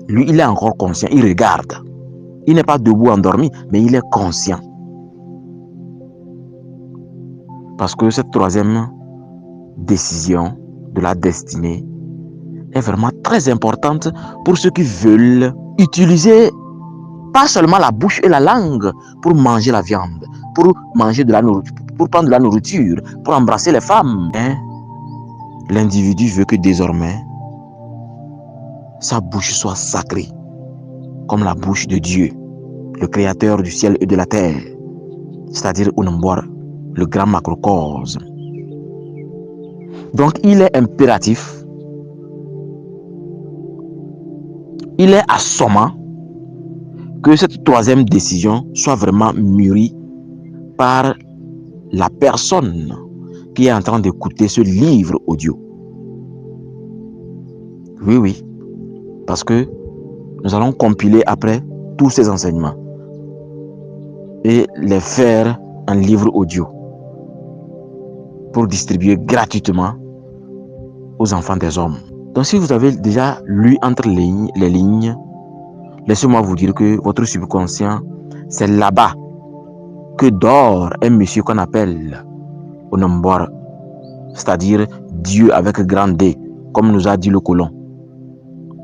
lui, il est encore conscient, il regarde. Il n'est pas debout endormi, mais il est conscient. Parce que cette troisième décision de la destinée est vraiment très importante pour ceux qui veulent utiliser pas seulement la bouche et la langue pour manger la viande, pour manger de la nourriture, pour prendre de la nourriture, pour embrasser les femmes. Hein? L'individu veut que désormais sa bouche soit sacrée, comme la bouche de Dieu, le créateur du ciel et de la terre, c'est-à-dire Unambwar, le grand macrocosme. Donc il est impératif, il est assommant que cette troisième décision soit vraiment mûrie par la personne qui est en train d'écouter ce livre audio. Oui, parce que nous allons compiler après tous ces enseignements et les faire en livre audio pour distribuer gratuitement aux enfants des hommes. Donc si vous avez déjà lu entre les lignes, laissez-moi vous dire que votre subconscient, c'est là-bas que dort un monsieur qu'on appelle Unambwar, c'est-à-dire Dieu avec grand D, comme nous a dit le colon.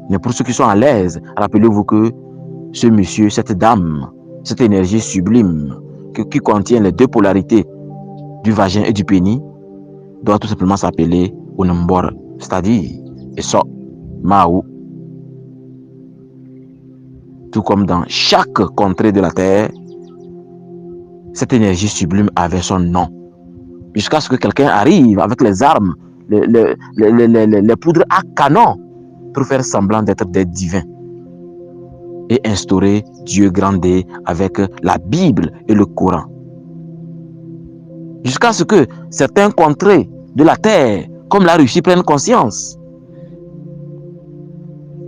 Mais pour ceux qui sont à l'aise, rappelez-vous que ce monsieur, cette dame, cette énergie sublime qui contient les deux polarités du vagin et du pénis, doit tout simplement s'appeler Unambwar, c'est-à-dire Eso, Maou. Tout comme dans chaque contrée de la terre, cette énergie sublime avait son nom. Jusqu'à ce que quelqu'un arrive avec les armes, les poudres à canon, pour faire semblant d'être des divins et instaurer Dieu grandé avec la Bible et le Coran. Jusqu'à ce que certains contrées de la terre, comme la Russie, prennent conscience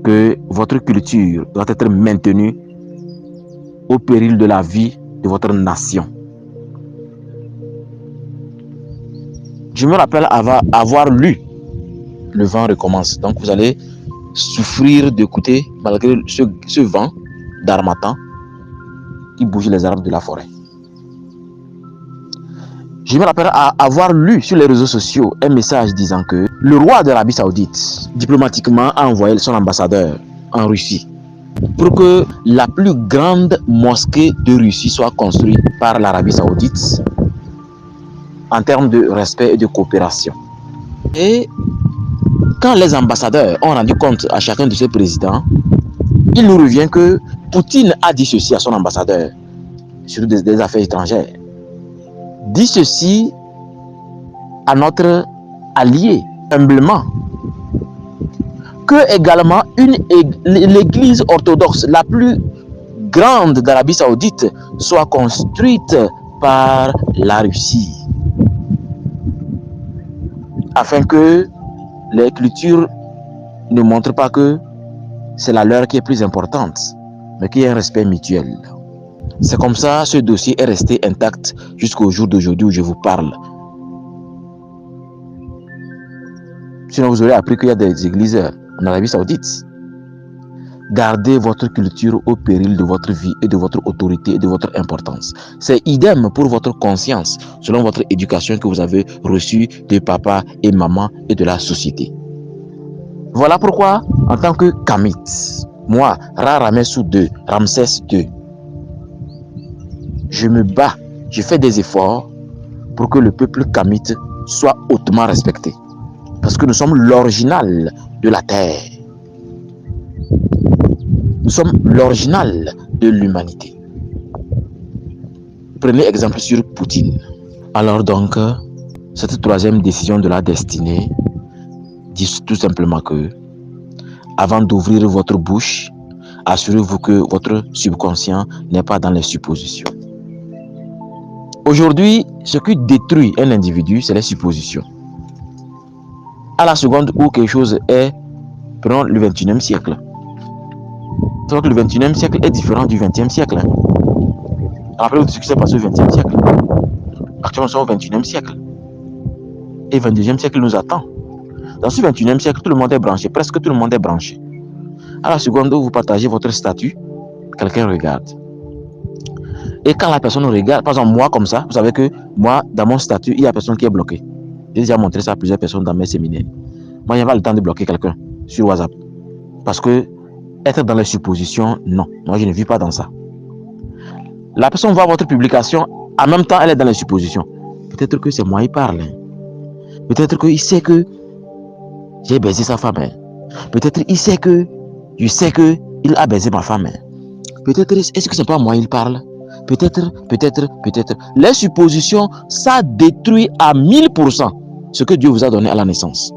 que votre culture doit être maintenue au péril de la vie de votre nation. Je me rappelle avoir lu Le vent recommence. Donc vous allez souffrir d'écouter malgré ce vent d'harmattan qui bouge les arbres de la forêt. Je me rappelle avoir lu sur les réseaux sociaux un message disant que le roi d'Arabie Saoudite, diplomatiquement, a envoyé son ambassadeur en Russie pour que la plus grande mosquée de Russie soit construite par l'Arabie Saoudite en termes de respect et de coopération. Et quand les ambassadeurs ont rendu compte à chacun de ces présidents, il nous revient que Poutine a dit ceci à son ambassadeur sur des affaires étrangères. Dit ceci à notre allié, humblement, que également l'église orthodoxe la plus grande d'Arabie Saoudite soit construite par la Russie, afin que les cultures ne montrent pas que c'est la leur qui est plus importante, mais qu'il y ait un respect mutuel. C'est comme ça, ce dossier est resté intact jusqu'au jour d'aujourd'hui où je vous parle. Sinon, vous aurez appris qu'il y a des églises en Arabie Saoudite. Gardez votre culture au péril de votre vie et de votre autorité et de votre importance. C'est idem pour votre conscience, selon votre éducation que vous avez reçue de papa et maman et de la société. Voilà pourquoi, en tant que Kamit, moi, Ra-Ramessou II, Ramsès II, je me bats, je fais des efforts pour que le peuple Kamit soit hautement respecté. Parce que nous sommes l'original de la terre. Nous sommes l'original de l'humanité. Prenez exemple sur Poutine. Alors donc, cette troisième décision de la destinée dit tout simplement que, avant d'ouvrir votre bouche, assurez-vous que votre subconscient n'est pas dans les suppositions. Aujourd'hui, ce qui détruit un individu, c'est les suppositions. À la seconde où quelque chose est, prenons le 21e siècle. Donc le 21e siècle est différent du 20e siècle. Rappelez-vous ce qui s'est passé au 20e siècle. Actuellement, nous sommes au 21e siècle. Et le 22e siècle nous attend. Dans ce 21e siècle, tout le monde est branché. Presque tout le monde est branché. À la seconde où vous partagez votre statut, quelqu'un regarde. Et quand la personne regarde, par exemple, moi comme ça, vous savez que moi, dans mon statut, il y a personne qui est bloqué. J'ai déjà montré ça à plusieurs personnes dans mes séminaires. Moi, il n'y a pas le temps de bloquer quelqu'un sur WhatsApp. Parce que être dans les suppositions, non. Moi, je ne vis pas dans ça. La personne voit votre publication, en même temps, elle est dans les suppositions. Peut-être que c'est moi qui parle. Peut-être qu'il sait que j'ai baisé sa femme. Peut-être qu'il sait que je sais qu'il a baisé ma femme. Peut-être, est-ce que c'est pas moi il parle? Peut-être. Les suppositions, ça détruit à 1000% ce que Dieu vous a donné à la naissance.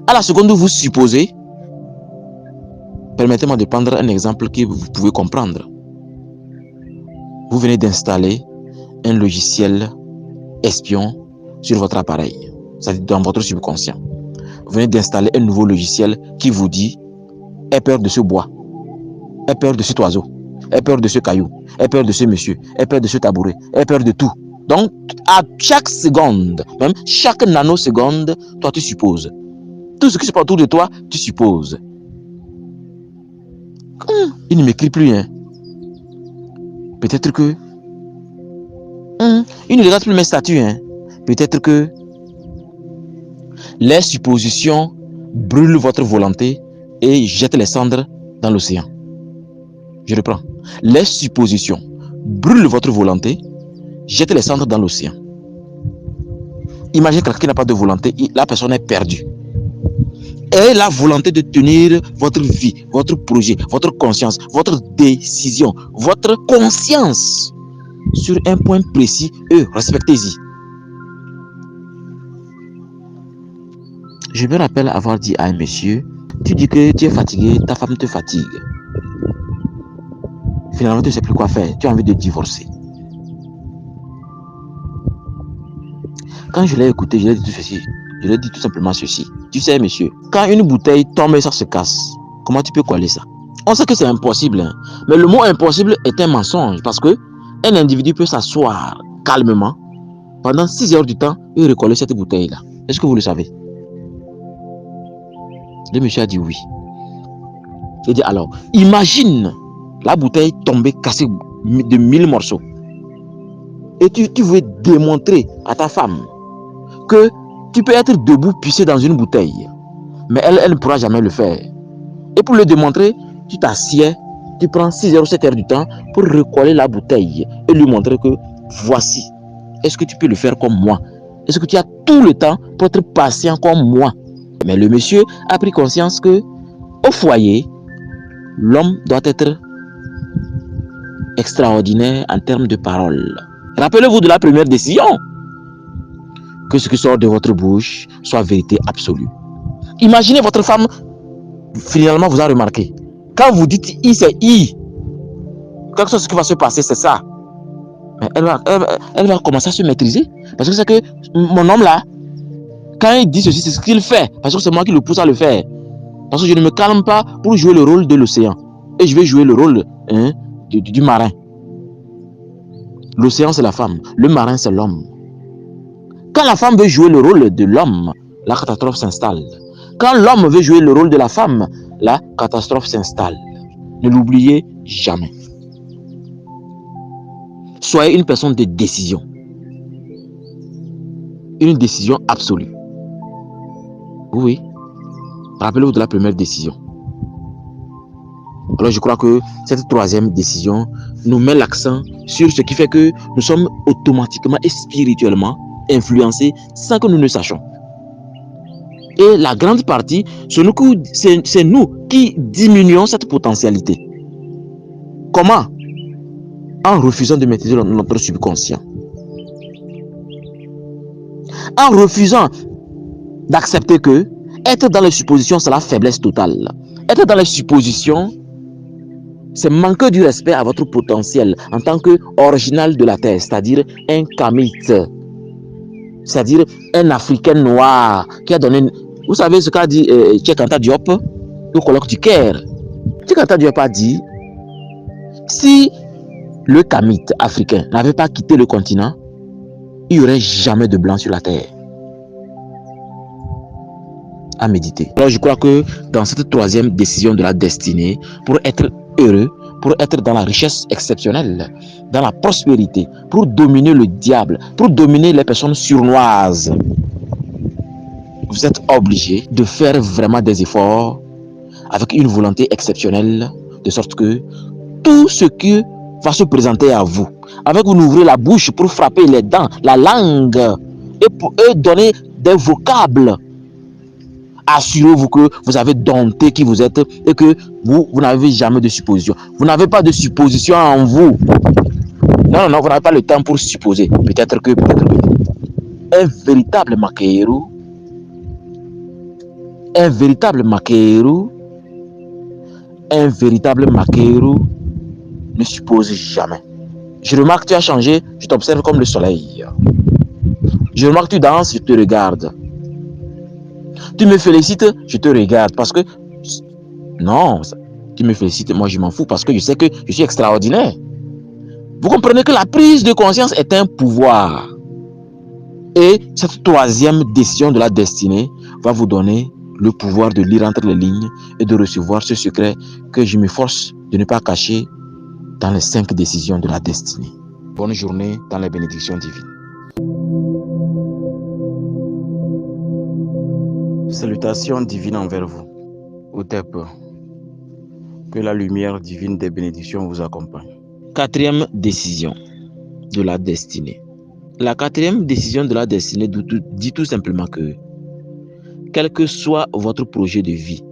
À la seconde où vous supposez, permettez-moi de prendre un exemple que vous pouvez comprendre. Vous venez d'installer un logiciel espion sur votre appareil, c'est-à-dire dans votre subconscient. Vous venez d'installer un nouveau logiciel qui vous dit « aie peur de ce bois, aie peur de cet oiseau, aie peur de ce caillou, aie peur de ce monsieur, aie peur de ce tabouret, aie peur de tout ». Donc, à chaque seconde, même chaque nanoseconde, toi tu supposes. Tout ce qui se passe autour de toi, tu supposes. Il ne m'écrit plus, hein. Peut-être que il ne regarde plus mes statuts, hein. Peut-être que les suppositions brûlent votre volonté et jettent les cendres dans l'océan. Je reprends. Les suppositions brûlent votre volonté, jettent les cendres dans l'océan. Imaginez quelqu'un qui n'a pas de volonté, la personne est perdue. Et la volonté de tenir votre vie, votre projet, votre conscience, votre décision, votre conscience sur un point précis, respectez-y. Je me rappelle avoir dit à un monsieur, tu dis que tu es fatigué, ta femme te fatigue. Finalement, tu ne sais plus quoi faire, tu as envie de divorcer. Quand je l'ai écouté, je lui ai dit tout ceci. Je lui ai dit tout simplement ceci. Tu sais, monsieur, quand une bouteille tombe et ça se casse, comment tu peux coller ça? On sait que c'est impossible, hein? Mais le mot impossible est un mensonge parce que un individu peut s'asseoir calmement pendant 6 heures du temps et recoller cette bouteille-là. Est-ce que vous le savez? Le monsieur a dit oui. Il dit alors, imagine la bouteille tombée, cassée de 1000 morceaux. Et tu veux démontrer à ta femme que tu peux être debout, pissé dans une bouteille. Mais elle ne pourra jamais le faire. Et pour le démontrer, tu t'assieds, tu prends 6 heures ou 7 heures du temps pour recoller la bouteille et lui montrer que voici. Est-ce que tu peux le faire comme moi? Est-ce que tu as tout le temps pour être patient comme moi? Mais le monsieur a pris conscience que au foyer, l'homme doit être extraordinaire en termes de parole. Rappelez-vous de la première décision. Que ce qui sort de votre bouche soit vérité absolue. Imaginez votre femme, finalement vous avez remarqué. Quand vous dites I, c'est I. Quelque chose qui va se passer, c'est ça. Mais elle va commencer à se maîtriser. Parce que c'est que mon homme là, quand il dit ceci, c'est ce qu'il fait. Parce que c'est moi qui le pousse à le faire. Parce que je ne me calme pas pour jouer le rôle de l'océan. Et je vais jouer le rôle du marin. L'océan c'est la femme, le marin c'est l'homme. Quand la femme veut jouer le rôle de l'homme, la catastrophe s'installe. Quand l'homme veut jouer le rôle de la femme, la catastrophe s'installe. Ne l'oubliez jamais. Soyez une personne de décision. Une décision absolue. Oui. Rappelez-vous de la première décision. Alors je crois que cette troisième décision nous met l'accent sur ce qui fait que nous sommes automatiquement et spirituellement influencés sans que nous ne sachions. Et la grande partie, c'est nous qui diminuons cette potentialité. Comment? En refusant de maîtriser notre subconscient. En refusant d'accepter que être dans les suppositions, c'est la faiblesse totale. Être dans les suppositions, c'est manquer du respect à votre potentiel en tant qu'original de la terre, c'est-à-dire un kamite, c'est-à-dire un Africain noir qui a donné... Vous savez ce qu'a dit Cheikh Anta Diop au colloque du Caire. Cheikh Anta Diop a dit, si le kamite africain n'avait pas quitté le continent, il n'y aurait jamais de blanc sur la terre. À méditer. Alors je crois que dans cette troisième décision de la destinée, pour être heureux, pour être dans la richesse exceptionnelle, dans la prospérité, pour dominer le diable, pour dominer les personnes surnoises, vous êtes obligé de faire vraiment des efforts avec une volonté exceptionnelle, de sorte que tout ce qui va se présenter à vous, avec vous ouvrez la bouche pour frapper les dents, la langue, et pour donner des vocables. Assurez-vous que vous avez dompté qui vous êtes et que vous n'avez jamais de supposition. Vous n'avez pas de supposition en vous. Non, vous n'avez pas le temps pour supposer. Peut-être que. Un véritable maqueiro ne suppose jamais. Je remarque que tu as changé, je t'observe comme le soleil. Je remarque que tu danses, je te regarde. Tu me félicites, je te regarde parce que... Non, tu me félicites, moi je m'en fous parce que je sais que je suis extraordinaire. Vous comprenez que la prise de conscience est un pouvoir. Et cette troisième décision de la destinée va vous donner le pouvoir de lire entre les lignes et de recevoir ce secret que je m'efforce de ne pas cacher dans les 5 décisions de la destinée. Bonne journée dans les bénédictions divines. Salutations divines envers vous. Otep, que la lumière divine des bénédictions vous accompagne. 4e décision de la destinée. La 4e décision de la destinée dit tout simplement que, quel que soit votre projet de vie,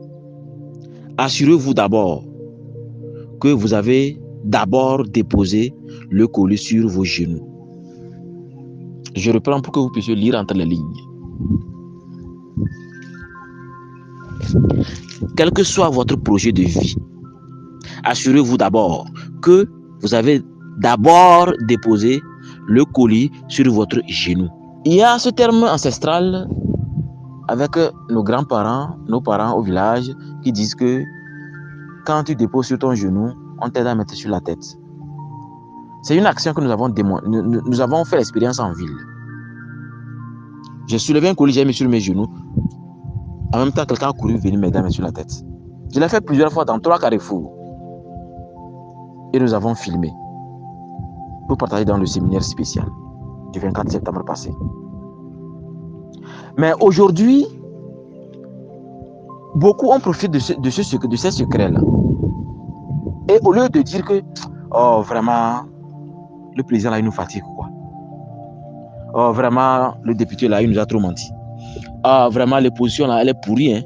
assurez-vous d'abord que vous avez d'abord déposé le collier sur vos genoux. Je reprends pour que vous puissiez lire entre les lignes. Quel que soit votre projet de vie, assurez-vous d'abord que vous avez d'abord déposé le colis sur votre genou. Il y a ce terme ancestral avec nos grands-parents, nos parents au village qui disent que quand tu déposes sur ton genou, on t'aide à mettre sur la tête. C'est une action que nous avons fait l'expérience en ville. J'ai soulevé un colis, j'ai mis sur mes genoux. En même temps, quelqu'un a couru venir m'aider à mettre sur la tête. Je l'ai fait plusieurs fois dans 3 carrefours. Et nous avons filmé pour partager dans le séminaire spécial du 24 septembre passé. Mais aujourd'hui, beaucoup ont profité de ces secrets-là. Et au lieu de dire que, oh vraiment, le président là, il nous fatigue quoi. Oh vraiment, le député là, il nous a trop menti. Ah, vraiment, l'opposition là, elle est pourrie. Hein?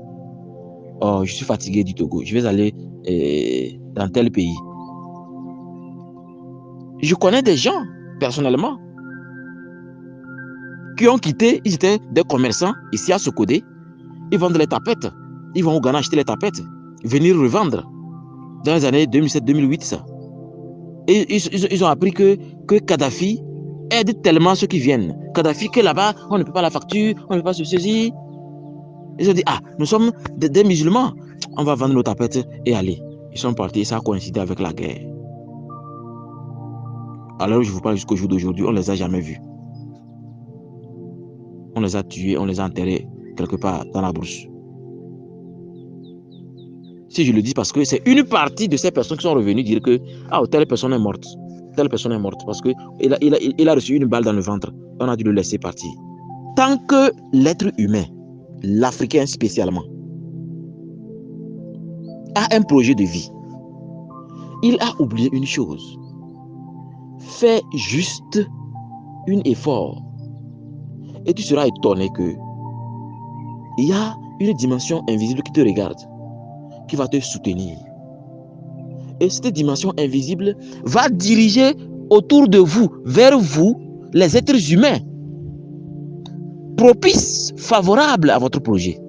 Oh, je suis fatigué du Togo. Je vais aller dans tel pays. Je connais des gens, personnellement, qui ont quitté. Ils étaient des commerçants ici à Sokodé. Ils vendent les tapettes. Ils vont au Ghana acheter les tapettes. Venir revendre. Dans les années 2007-2008, ça. Et ils ont appris que Kadhafi aide tellement ceux qui viennent. Kadhafi, que là-bas, on ne peut pas la facture, on ne peut pas se saisir. Ils ont dit, ah, nous sommes des musulmans. On va vendre nos tapettes et aller. Ils sont partis et ça a coïncidé avec la guerre. Alors, je vous parle jusqu'au jour d'aujourd'hui, on ne les a jamais vus. On les a tués, on les a enterrés quelque part dans la brousse. Si je le dis parce que c'est une partie de ces personnes qui sont revenues dire que ah, telle personne est morte. Telle personne est morte parce qu'il a reçu une balle dans le ventre. On a dû le laisser partir. Tant que l'être humain, l'Africain spécialement, a un projet de vie, il a oublié une chose. Fais juste un effort et tu seras étonné que il y a une dimension invisible qui te regarde, qui va te soutenir. Et cette dimension invisible va diriger autour de vous, vers vous, les êtres humains, propices, favorables à votre projet.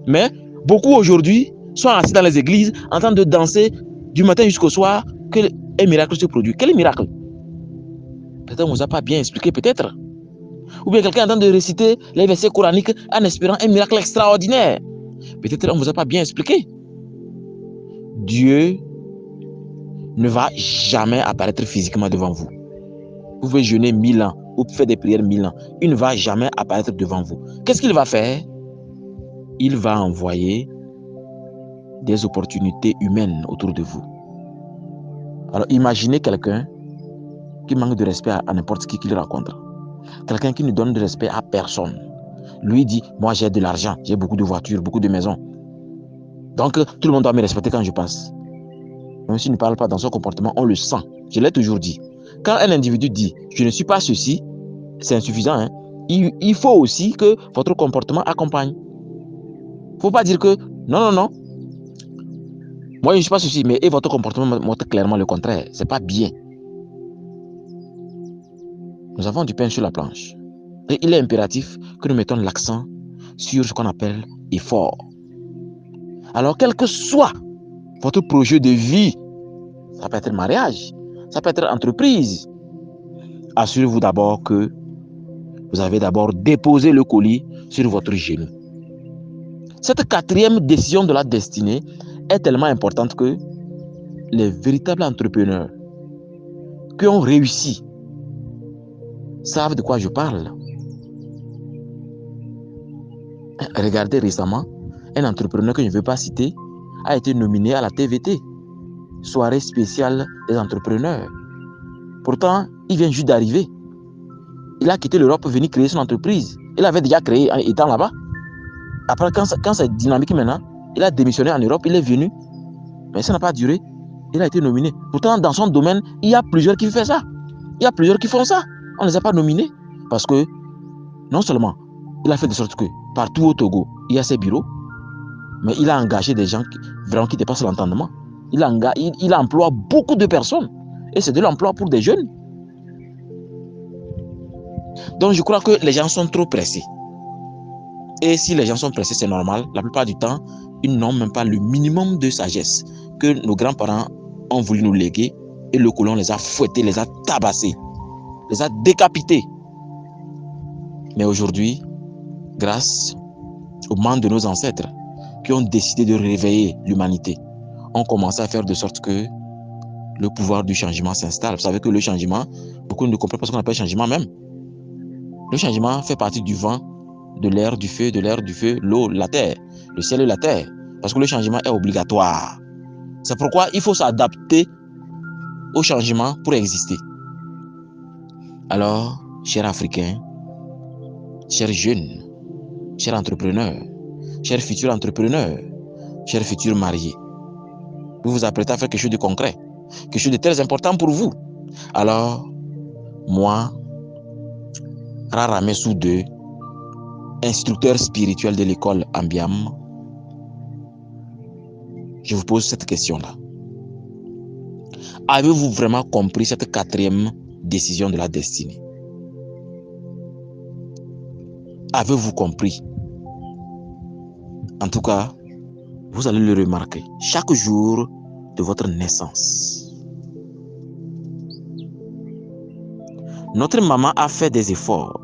Mais beaucoup aujourd'hui sont assis dans les églises en train de danser du matin jusqu'au soir, qu'un miracle se produit. Quel miracle? Peut-être on ne vous a pas bien expliqué, peut-être. Ou bien quelqu'un est en train de réciter les versets coraniques en espérant un miracle extraordinaire. Peut-être on ne vous a pas bien expliqué. Dieu ne va jamais apparaître physiquement devant vous. Vous pouvez jeûner 1000 ans ou faire des prières 1000 ans. Il ne va jamais apparaître devant vous. Qu'est-ce qu'il va faire? Il va envoyer des opportunités humaines autour de vous. Alors imaginez quelqu'un qui manque de respect à n'importe qui qu'il rencontre. Quelqu'un qui ne donne de respect à personne. Lui dit, moi j'ai de l'argent, j'ai beaucoup de voitures, beaucoup de maisons. Donc tout le monde doit me respecter quand je passe. Même s'il ne parle pas dans son comportement, on le sent. Je l'ai toujours dit. Quand un individu dit, je ne suis pas ceci, c'est insuffisant. Hein? Il faut aussi que votre comportement accompagne. Il ne faut pas dire que, non. Moi, je ne suis pas ceci, mais votre comportement montre clairement le contraire. Ce n'est pas bien. Nous avons du pain sur la planche. Et il est impératif que nous mettons l'accent sur ce qu'on appelle effort. Alors, quel que soit votre projet de vie, ça peut être mariage, ça peut être entreprise, assurez-vous d'abord que vous avez d'abord déposé le colis sur votre genou. Cette quatrième décision de la destinée est tellement importante que les véritables entrepreneurs qui ont réussi savent de quoi je parle. Regardez récemment, un entrepreneur que je ne veux pas citer a été nominé à la TVT, soirée spéciale des entrepreneurs. Pourtant, il vient juste d'arriver. Il a quitté l'Europe pour venir créer son entreprise. Il avait déjà créé en étant là-bas. Après, quand c'est dynamique maintenant, il a démissionné en Europe, il est venu. Mais ça n'a pas duré. Il a été nominé. Pourtant, dans son domaine, il y a plusieurs qui font ça. Il y a plusieurs qui font ça. On ne les a pas nominés. Parce que, non seulement, il a fait de sorte que partout au Togo, il y a ses bureaux, mais il a engagé des gens vraiment qui dépassent l'entendement. Il emploie beaucoup de personnes. Et c'est de l'emploi pour des jeunes. Donc, je crois que les gens sont trop pressés. Et si les gens sont pressés, c'est normal. La plupart du temps, ils n'ont même pas le minimum de sagesse que nos grands-parents ont voulu nous léguer. Et le colon les a fouettés, les a tabassés, les a décapités. Mais aujourd'hui, grâce aux mains de nos ancêtres qui ont décidé de réveiller l'humanité, ont commencé à faire de sorte que le pouvoir du changement s'installe. Vous savez que le changement, beaucoup ne comprennent pas ce qu'on appelle changement même. Le changement fait partie du vent, de l'air, du feu, l'eau, la terre, le ciel et la terre. Parce que le changement est obligatoire. C'est pourquoi il faut s'adapter au changement pour exister. Alors, chers Africains, chers jeunes, chers entrepreneurs, chers futurs entrepreneurs, chers futurs mariés, vous vous apprêtez à faire quelque chose de concret, quelque chose de très important pour vous. Alors, moi, Rarame Soudeux, instructeur spirituel de l'école Ambiam, je vous pose cette question-là. Avez-vous vraiment compris cette quatrième décision de la destinée? Avez-vous compris? En tout cas, vous allez le remarquer chaque jour de votre naissance. Notre maman a fait des efforts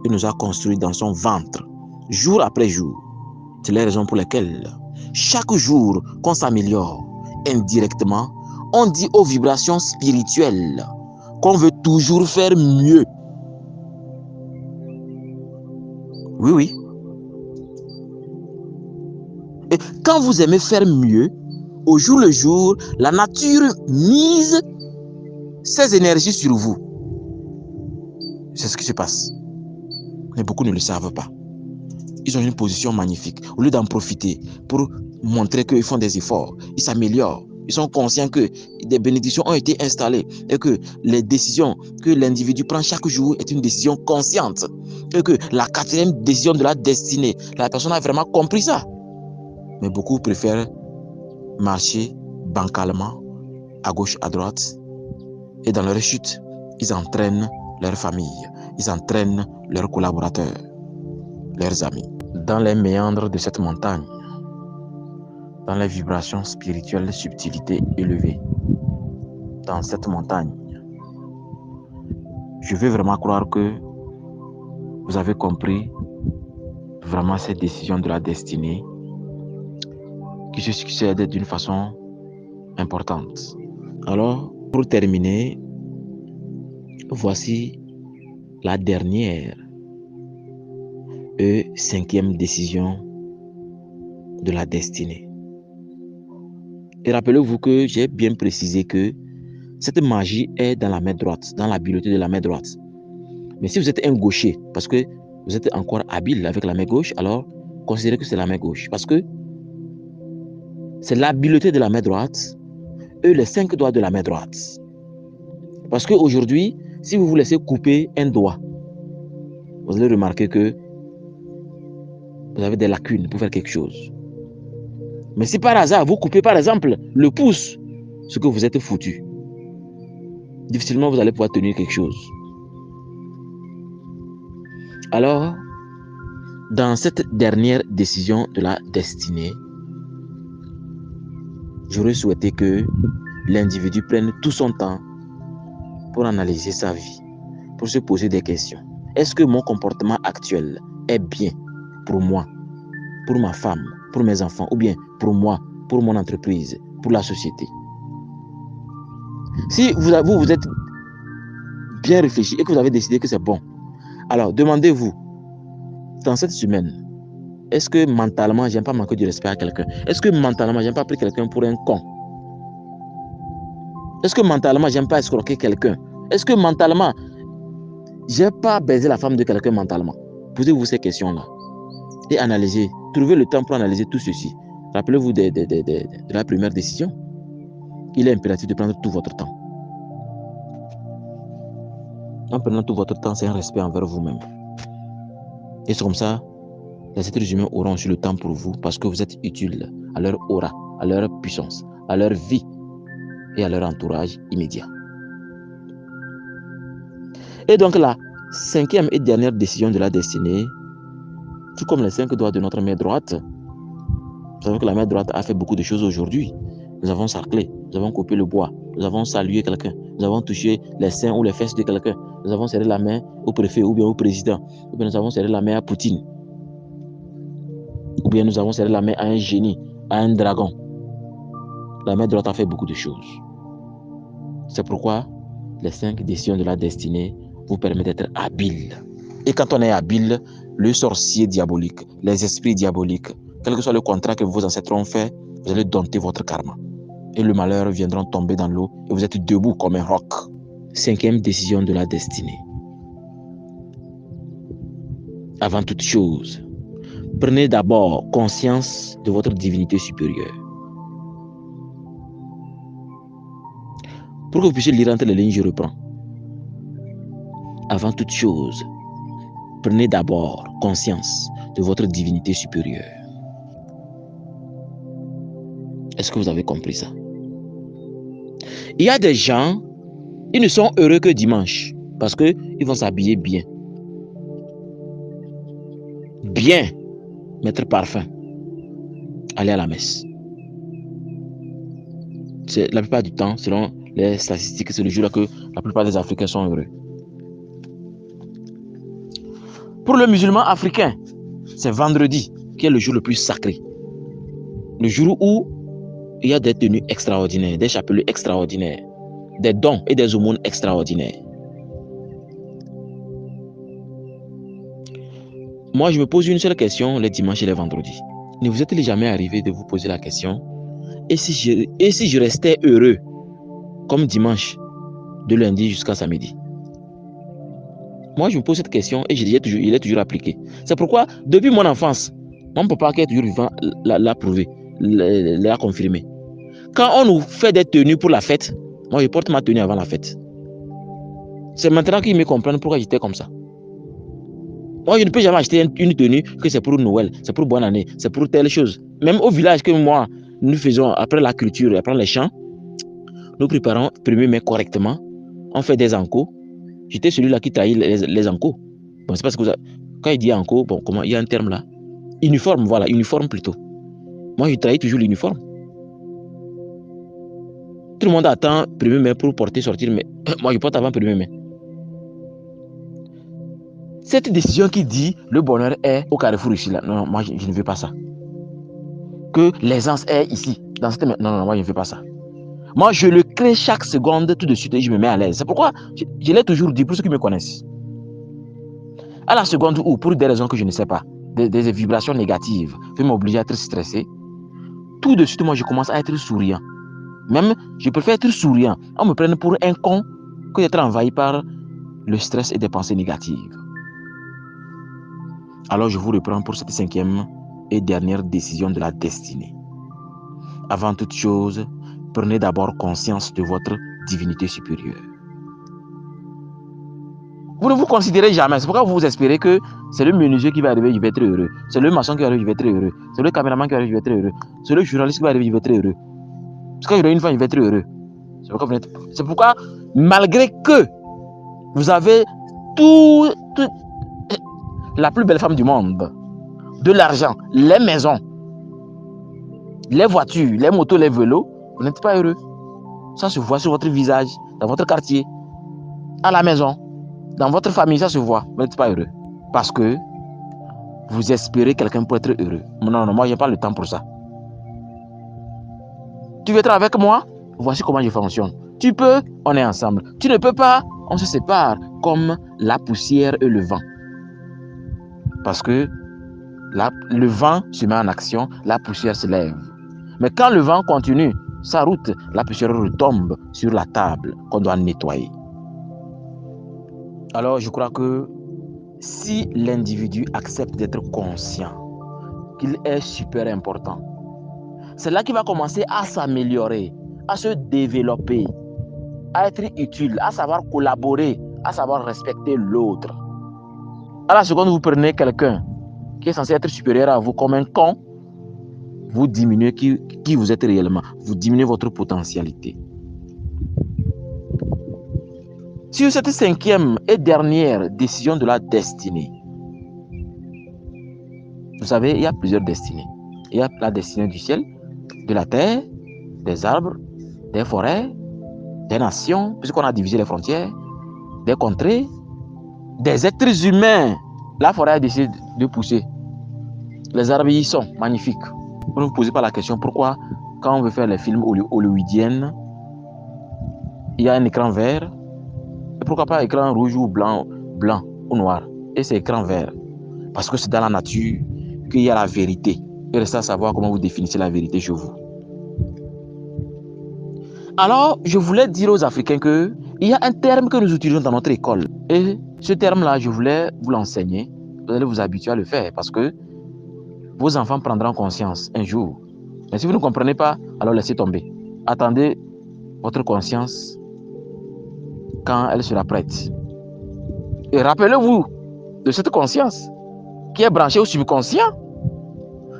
et nous a construits dans son ventre, jour après jour. C'est la raison pour laquelle, chaque jour qu'on s'améliore indirectement, on dit aux vibrations spirituelles qu'on veut toujours faire mieux. Oui. Et quand vous aimez faire mieux, au jour le jour, la nature mise ses énergies sur vous. C'est ce qui se passe. Mais beaucoup ne le savent pas. Ils ont une position magnifique. Au lieu d'en profiter pour montrer qu'ils font des efforts, ils s'améliorent. Ils sont conscients que des bénédictions ont été installées et que les décisions que l'individu prend chaque jour est une décision consciente. Et que la quatrième décision de la destinée, la personne a vraiment compris ça. Mais beaucoup préfèrent marcher bancalement, à gauche, à droite. Et dans leur chute, ils entraînent leur famille, ils entraînent leurs collaborateurs, leurs amis. Dans les méandres de cette montagne, dans les vibrations spirituelles, subtilités élevées, dans cette montagne. Je veux vraiment croire que vous avez compris vraiment cette décision de la destinée qui se succède d'une façon importante. Alors, pour terminer, voici la dernière et 5e décision de la destinée. Et rappelez-vous que j'ai bien précisé que cette magie est dans la main droite, dans l'habileté de la main droite. Mais si vous êtes un gaucher, parce que vous êtes encore habile avec la main gauche, alors considérez que c'est la main gauche. Parce que c'est l'habileté de la main droite et les 5 doigts de la main droite. Parce qu'aujourd'hui, si vous vous laissez couper un doigt, vous allez remarquer que vous avez des lacunes pour faire quelque chose. Mais si par hasard, vous coupez par exemple le pouce, ce que vous êtes foutu, difficilement vous allez pouvoir tenir quelque chose. Alors, dans cette dernière décision de la destinée, j'aurais souhaité que l'individu prenne tout son temps pour analyser sa vie, pour se poser des questions. Est-ce que mon comportement actuel est bien pour moi, pour ma femme, pour mes enfants, ou bien pour moi, pour mon entreprise, pour la société? Si vous êtes bien réfléchi et que vous avez décidé que c'est bon, alors demandez-vous, dans cette semaine, est-ce que mentalement, j'aime pas manquer de respect à quelqu'un? Est-ce que mentalement, j'aime pas prendre quelqu'un pour un con? Est-ce que mentalement, j'aime pas escroquer quelqu'un? Est-ce que mentalement, j'ai pas baisé la femme de quelqu'un mentalement? Posez-vous ces questions-là et analysez. Trouvez le temps pour analyser tout ceci. Rappelez-vous de la première décision. Il est impératif de prendre tout votre temps. En prenant tout votre temps, c'est un respect envers vous-même. Et c'est comme ça, les êtres humains auront aussi le temps pour vous parce que vous êtes utile à leur aura, à leur puissance, à leur vie et à leur entourage immédiat. Et donc la 5e et dernière décision de la destinée, tout comme les 5 doigts de notre main droite, vous savez que la main droite a fait beaucoup de choses aujourd'hui. Nous avons sarclé, nous avons coupé le bois, nous avons salué quelqu'un, nous avons touché les seins ou les fesses de quelqu'un, nous avons serré la main au préfet ou bien au président, ou bien nous avons serré la main à Poutine, ou bien nous avons serré la main à un génie, à un dragon. La main droite a fait beaucoup de choses. C'est pourquoi les 5 décisions de la destinée vous permettent d'être habile. Et quand on est habile, le sorcier diabolique, les esprits diaboliques, quel que soit le contrat que vos ancêtres ont fait, vous allez dompter votre karma. Et le malheur viendra tomber dans l'eau et vous êtes debout comme un roc. 5e décision de la destinée. Avant toute chose, prenez d'abord conscience de votre divinité supérieure. Pour que vous puissiez lire entre les lignes, je reprends. Avant toute chose, prenez d'abord conscience de votre divinité supérieure. Est-ce que vous avez compris ça? Il y a des gens, ils ne sont heureux que dimanche parce qu'ils vont s'habiller bien. Bien, mettre parfum, aller à la messe. C'est la plupart du temps, selon les statistiques, c'est le jour-là que la plupart des Africains sont heureux. Pour le musulman africain, c'est vendredi qui est le jour le plus sacré. Le jour où il y a des tenues extraordinaires, des chapelets extraordinaires, des dons et des aumônes extraordinaires. Moi, je me pose une seule question les dimanches et les vendredis. Ne vous est-il jamais arrivé de vous poser la question, et si je restais heureux comme dimanche, de lundi jusqu'à samedi? Moi, je me pose cette question et il est toujours appliqué. C'est pourquoi, depuis mon enfance, mon papa qui est toujours vivant l'a prouvé, l'a confirmé. Quand on nous fait des tenues pour la fête, moi, je porte ma tenue avant la fête. C'est maintenant qu'ils me comprennent pourquoi j'étais comme ça. Moi, je ne peux jamais acheter une tenue que c'est pour Noël, c'est pour bonne année, c'est pour telle chose. Même au village que moi, nous faisons après la culture, après les chants, nous préparons 1er mai correctement. On fait des encos. J'étais celui-là qui trahit les encos. Bon, c'est parce que quand il dit encos, bon, comment il y a un terme là? Uniforme, voilà, uniforme plutôt. Moi, je trahis toujours l'uniforme. Tout le monde attend 1er mai pour porter, sortir, mais moi, je porte avant 1er mai. Cette décision qui dit le bonheur est au carrefour ici, là, non, moi, je ne veux pas ça. Que l'aisance est ici, dans cette... Non, moi, je ne veux pas ça. Moi, je le crée chaque seconde tout de suite et je me mets à l'aise. C'est pourquoi je l'ai toujours dit pour ceux qui me connaissent. À la seconde où, pour des raisons que je ne sais pas, des vibrations négatives, fait m'obliger à être stressé, tout de suite, moi, je commence à être souriant. Même, je préfère être souriant. On me prenne pour un con que d'être envahi par le stress et des pensées négatives. Alors, je vous reprends pour cette 5e et dernière décision de la destinée. Avant toute chose, prenez d'abord conscience de votre divinité supérieure. Vous ne vous considérez jamais. C'est pourquoi vous espérez que c'est le menuisier qui va arriver, je vais être heureux. C'est le maçon qui va arriver, je vais être heureux. C'est le caméraman qui va arriver, je vais être heureux. C'est le journaliste qui va arriver, je vais être heureux. Parce que j'aurai une femme, je vais être heureux. C'est pourquoi, malgré que vous avez la plus belle femme du monde, de l'argent, les maisons, les voitures, les motos, les vélos, vous n'êtes pas heureux. Ça se voit sur votre visage, dans votre quartier, à la maison, dans votre famille, ça se voit. Vous n'êtes pas heureux. Parce que vous espérez quelqu'un pour être heureux. Non, moi, je n'ai pas le temps pour ça. Tu veux être avec moi? Voici comment je fonctionne. Tu peux, on est ensemble. Tu ne peux pas, on se sépare comme la poussière et le vent. Parce que le vent se met en action, la poussière se lève. Mais quand le vent continue sa route, la poussière retombe sur la table qu'on doit nettoyer. Alors, je crois que si l'individu accepte d'être conscient qu'il est super important, c'est là qu'il va commencer à s'améliorer, à se développer, à être utile, à savoir collaborer, à savoir respecter l'autre. À la seconde, vous prenez quelqu'un qui est censé être supérieur à vous comme un con, vous diminuez qui vous êtes réellement, vous diminuez votre potentialité. Sur cette 5e et dernière décision de la destinée, vous savez, il y a plusieurs destinées. Il y a la destinée du ciel, de la terre, des arbres, des forêts, des nations, puisqu'on a divisé les frontières, des contrées, des êtres humains. La forêt a décidé de pousser. Les arbres y sont magnifiques. Vous ne vous posez pas la question pourquoi, quand on veut faire les films hollywoodiens, il y a un écran vert. Et pourquoi pas écran rouge ou blanc ou noir? Et c'est écran vert. Parce que c'est dans la nature qu'il y a la vérité. Il reste à savoir comment vous définissez la vérité chez vous. Alors, je voulais dire aux Africains qu'il y a un terme que nous utilisons dans notre école. Et ce terme-là, je voulais vous l'enseigner. Vous allez vous habituer à le faire parce que vos enfants prendront conscience un jour. Mais si vous ne comprenez pas, alors laissez tomber. Attendez votre conscience quand elle sera prête. Et rappelez-vous de cette conscience qui est branchée au subconscient.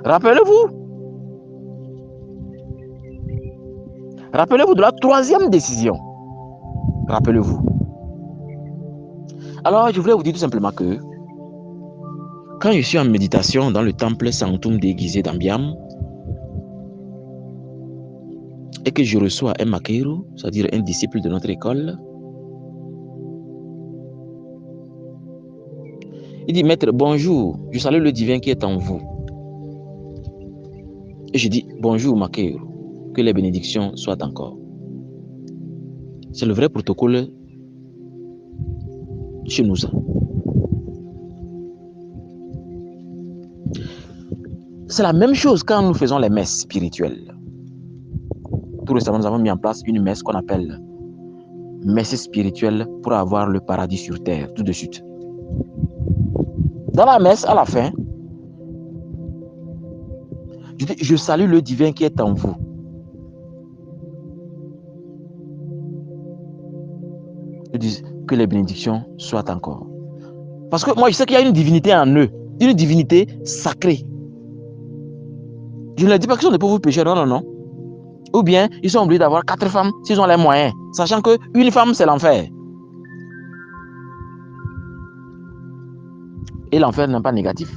Rappelez-vous. Rappelez-vous de la 3e décision. Rappelez-vous. Alors, je voulais vous dire tout simplement que quand je suis en méditation dans le temple Sanctum déguisé d'Ambiam et que je reçois un Makeru, c'est-à-dire un disciple de notre école, il dit, maître, bonjour, je salue le divin qui est en vous. Et je dis, bonjour Makeru, que les bénédictions soient encore. C'est le vrai protocole chez nous. C'est la même chose quand nous faisons les messes spirituelles. Tout récemment, nous avons mis en place une messe qu'on appelle messe spirituelle pour avoir le paradis sur terre, tout de suite. Dans la messe, à la fin, je dis, je salue le divin qui est en vous. Je dis que les bénédictions soient encore. Parce que moi, je sais qu'il y a une divinité en eux, une divinité sacrée. Je ne leur dis pas qu'ils sont des pauvres pécheurs, non. Ou bien, ils sont obligés d'avoir 4 femmes s'ils ont les moyens, sachant qu'une femme, c'est l'enfer. Et l'enfer n'est pas négatif,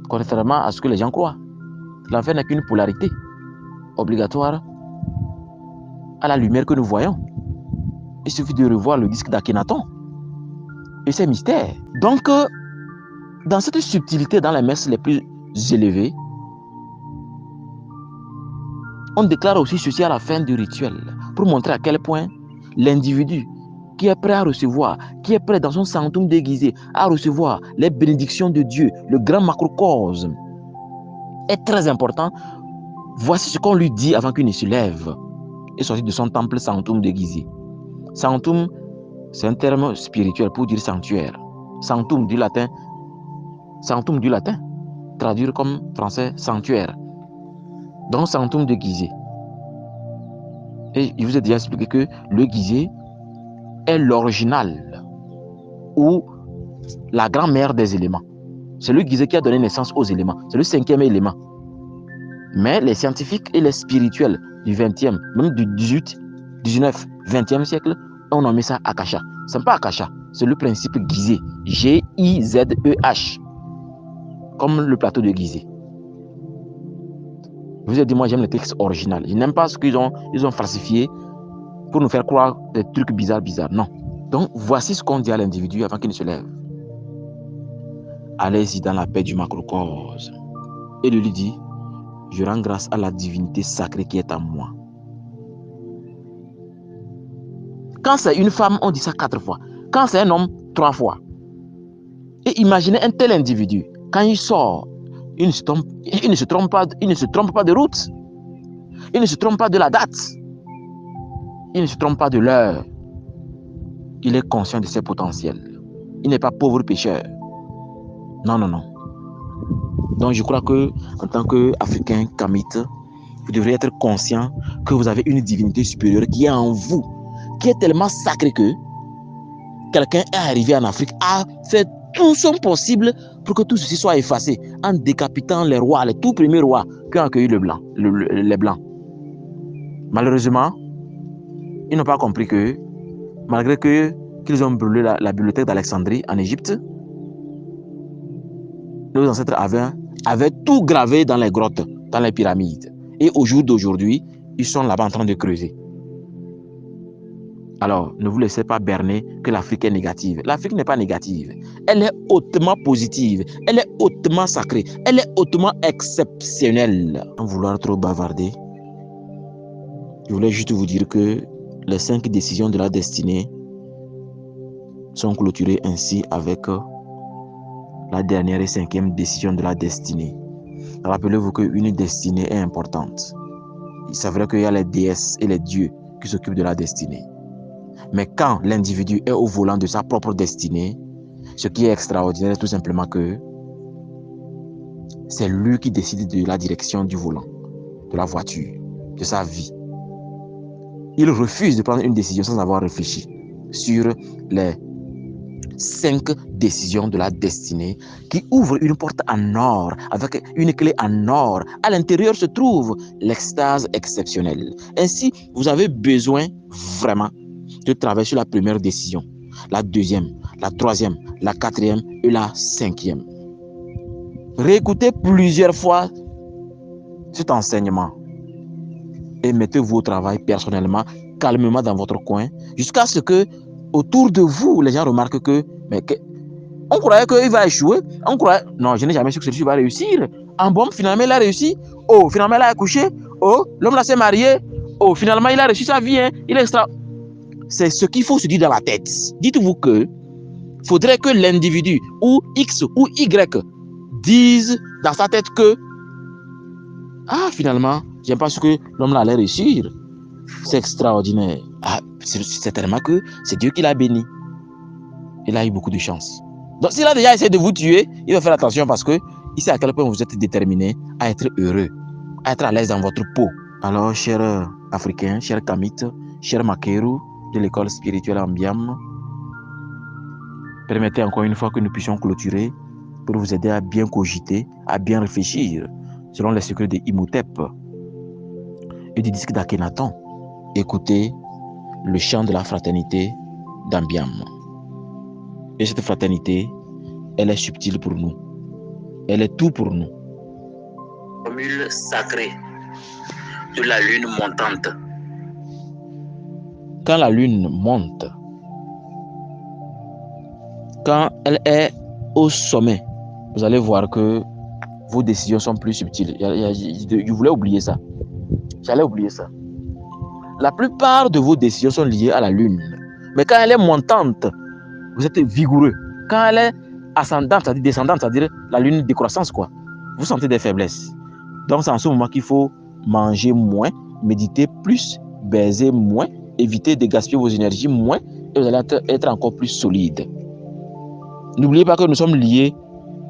contrairement à ce que les gens croient. L'enfer n'est qu'une polarité obligatoire à la lumière que nous voyons. Il suffit de revoir le disque d'Akhenaton et ses mystères. Donc, dans cette subtilité, dans les messes les plus élevées, on déclare aussi ceci à la fin du rituel pour montrer à quel point l'individu qui est prêt à recevoir, qui est prêt dans son sanctum déguisé à recevoir les bénédictions de Dieu, le grand macrocosme, est très important. Voici ce qu'on lui dit avant qu'il ne se lève et sortir de son temple sanctum déguisé. Sanctum, c'est un terme spirituel pour dire sanctuaire. Sanctum du latin, traduire comme français sanctuaire. Donc sanctum déguisé. Et il vous a déjà expliqué que le guisé est l'original ou la grand-mère des éléments. C'est le guisé qui a donné naissance aux éléments. C'est le 5e élément. Mais les scientifiques et les spirituels du 20e, même du 18, 19, 20e siècle, on nommé ça Akasha. Ce n'est pas Akasha, c'est le principe Gizeh. G-I-Z-E-H. Comme le plateau de Gizeh. Je vous ai dit, moi j'aime le texte original. Je n'aime pas ce qu'ils ont falsifié pour nous faire croire des trucs bizarres. Non. Donc voici ce qu'on dit à l'individu avant qu'il ne se lève. Allez-y dans la paix du macrocosme. Et lui dit, je rends grâce à la divinité sacrée qui est en moi. Quand c'est une femme, on dit ça 4 fois. Quand c'est un homme, 3 fois. Et imaginez un tel individu, quand il sort, il ne se trompe pas de route. Il ne se trompe pas de la date. Il ne se trompe pas de l'heure. Il est conscient de ses potentiels. Il n'est pas pauvre pécheur. Non. Donc je crois que en tant qu'Africain kamite, vous devriez être conscient que vous avez une divinité supérieure qui est en vous, qui est tellement sacrée que quelqu'un est arrivé en Afrique, a fait tout son possible pour que tout ceci soit effacé en décapitant les rois, les tout premiers rois qui ont accueilli les Blancs. Malheureusement, ils n'ont pas compris que malgré qu'ils ont brûlé la bibliothèque d'Alexandrie en Égypte, nos ancêtres avaient tout gravé dans les grottes, dans les pyramides. Et au jour d'aujourd'hui, ils sont là-bas en train de creuser. Alors, ne vous laissez pas berner que l'Afrique est négative. L'Afrique n'est pas négative. Elle est hautement positive. Elle est hautement sacrée. Elle est hautement exceptionnelle. Sans vouloir trop bavarder, je voulais juste vous dire que les 5 décisions de la destinée sont clôturées ainsi avec la dernière et 5e décision de la destinée. Rappelez-vous qu'une destinée est importante. C'est vrai qu'il y a les déesses et les dieux qui s'occupent de la destinée. Mais quand l'individu est au volant de sa propre destinée, ce qui est extraordinaire est tout simplement que c'est lui qui décide de la direction du volant, de la voiture, de sa vie. Il refuse de prendre une décision sans avoir réfléchi sur les 5 décisions de la destinée qui ouvrent une porte en or, avec une clé en or. À l'intérieur se trouve l'extase exceptionnelle. Ainsi, vous avez besoin vraiment de travailler sur la première décision, la deuxième, la troisième, la quatrième et la 5e. Réécoutez plusieurs fois cet enseignement et mettez-vous au travail personnellement, calmement dans votre coin, jusqu'à ce que autour de vous, les gens remarquent on croyait qu'il va échouer. Non, je n'ai jamais su que celui-ci va réussir. En bombe, finalement, il a réussi. Oh, finalement, il a accouché. Oh, l'homme là s'est marié. Oh, finalement, il a réussi sa vie. Il est extra. C'est ce qu'il faut se dire dans la tête. Dites-vous que faudrait que l'individu ou X ou Y dise dans sa tête que finalement, j'aime pas ce que l'homme là allait réussir. C'est extraordinaire. C'est certainement que c'est Dieu qui l'a béni. Il a eu beaucoup de chance. Donc s'il a déjà essayé de vous tuer, il va faire attention parce que il sait à quel point vous êtes déterminé à être heureux, à être à l'aise dans votre peau. Alors, chers Africains, chers Kamites, chers Makeru de l'école spirituelle Ambiam, permettez encore une fois que nous puissions clôturer pour vous aider à bien cogiter, à bien réfléchir selon les secrets de Imhotep et du disque d'Akhenaton. Écoutez le chant de la fraternité d'Ambiam. Et cette fraternité, elle est subtile pour nous. Elle est tout pour nous. Formule sacrée de la lune montante. Quand la lune monte, quand elle est au sommet, vous allez voir que vos décisions sont plus subtiles. Je voulais oublier ça. J'allais oublier ça. La plupart de vos décisions sont liées à la lune. Mais quand elle est montante, vous êtes vigoureux. Quand elle est ascendante, c'est-à-dire descendante, c'est-à-dire la lune décroissance, quoi. Vous sentez des faiblesses. Donc c'est en ce moment qu'il faut manger moins, méditer plus, baiser moins, éviter de gaspiller vos énergies moins, et vous allez être encore plus solide. N'oubliez pas que nous sommes liés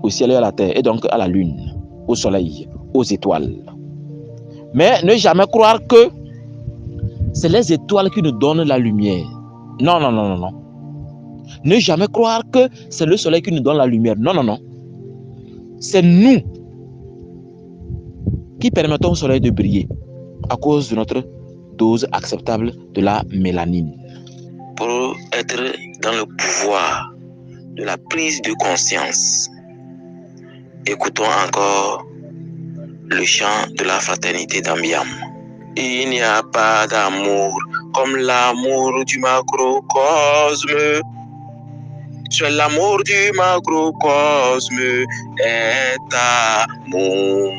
au ciel et à la terre, et donc à la lune, au soleil, aux étoiles. Mais ne jamais croire que c'est les étoiles qui nous donnent la lumière. Non, non, non, non, non. Ne jamais croire que c'est le soleil qui nous donne la lumière. Non, non, non. C'est nous qui permettons au soleil de briller à cause de notre dose acceptable de la mélanine. Pour être dans le pouvoir de la prise de conscience, écoutons encore le chant de la fraternité d'Ambiam. Il n'y a pas d'amour comme l'amour du macrocosme. Seul l'amour du macrocosme est amour.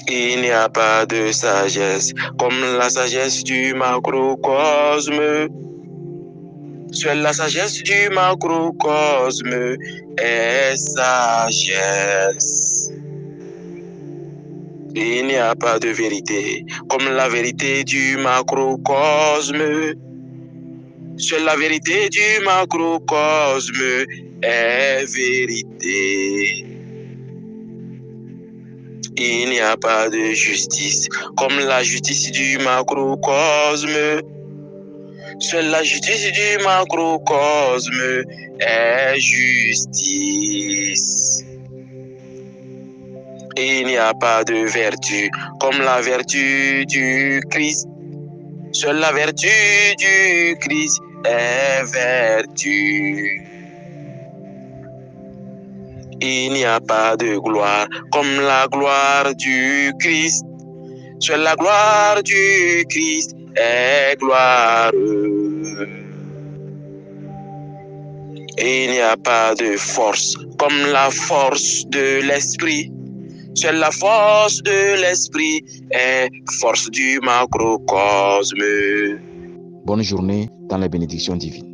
Il n'y a pas de sagesse comme la sagesse du macrocosme. Seule la sagesse du macrocosme est sagesse. Il n'y a pas de vérité comme la vérité du macrocosme. Seule la vérité du macrocosme est vérité. Il n'y a pas de justice comme la justice du macrocosme. Seule la justice du macrocosme est justice. Il n'y a pas de vertu comme la vertu du Christ. Seule la vertu du Christ est vertu. Il n'y a pas de gloire comme la gloire du Christ. Seule la gloire du Christ est gloire. Il n'y a pas de force comme la force de l'esprit. Seule la force de l'esprit est force du macrocosme. Bonne journée dans les bénédictions divines.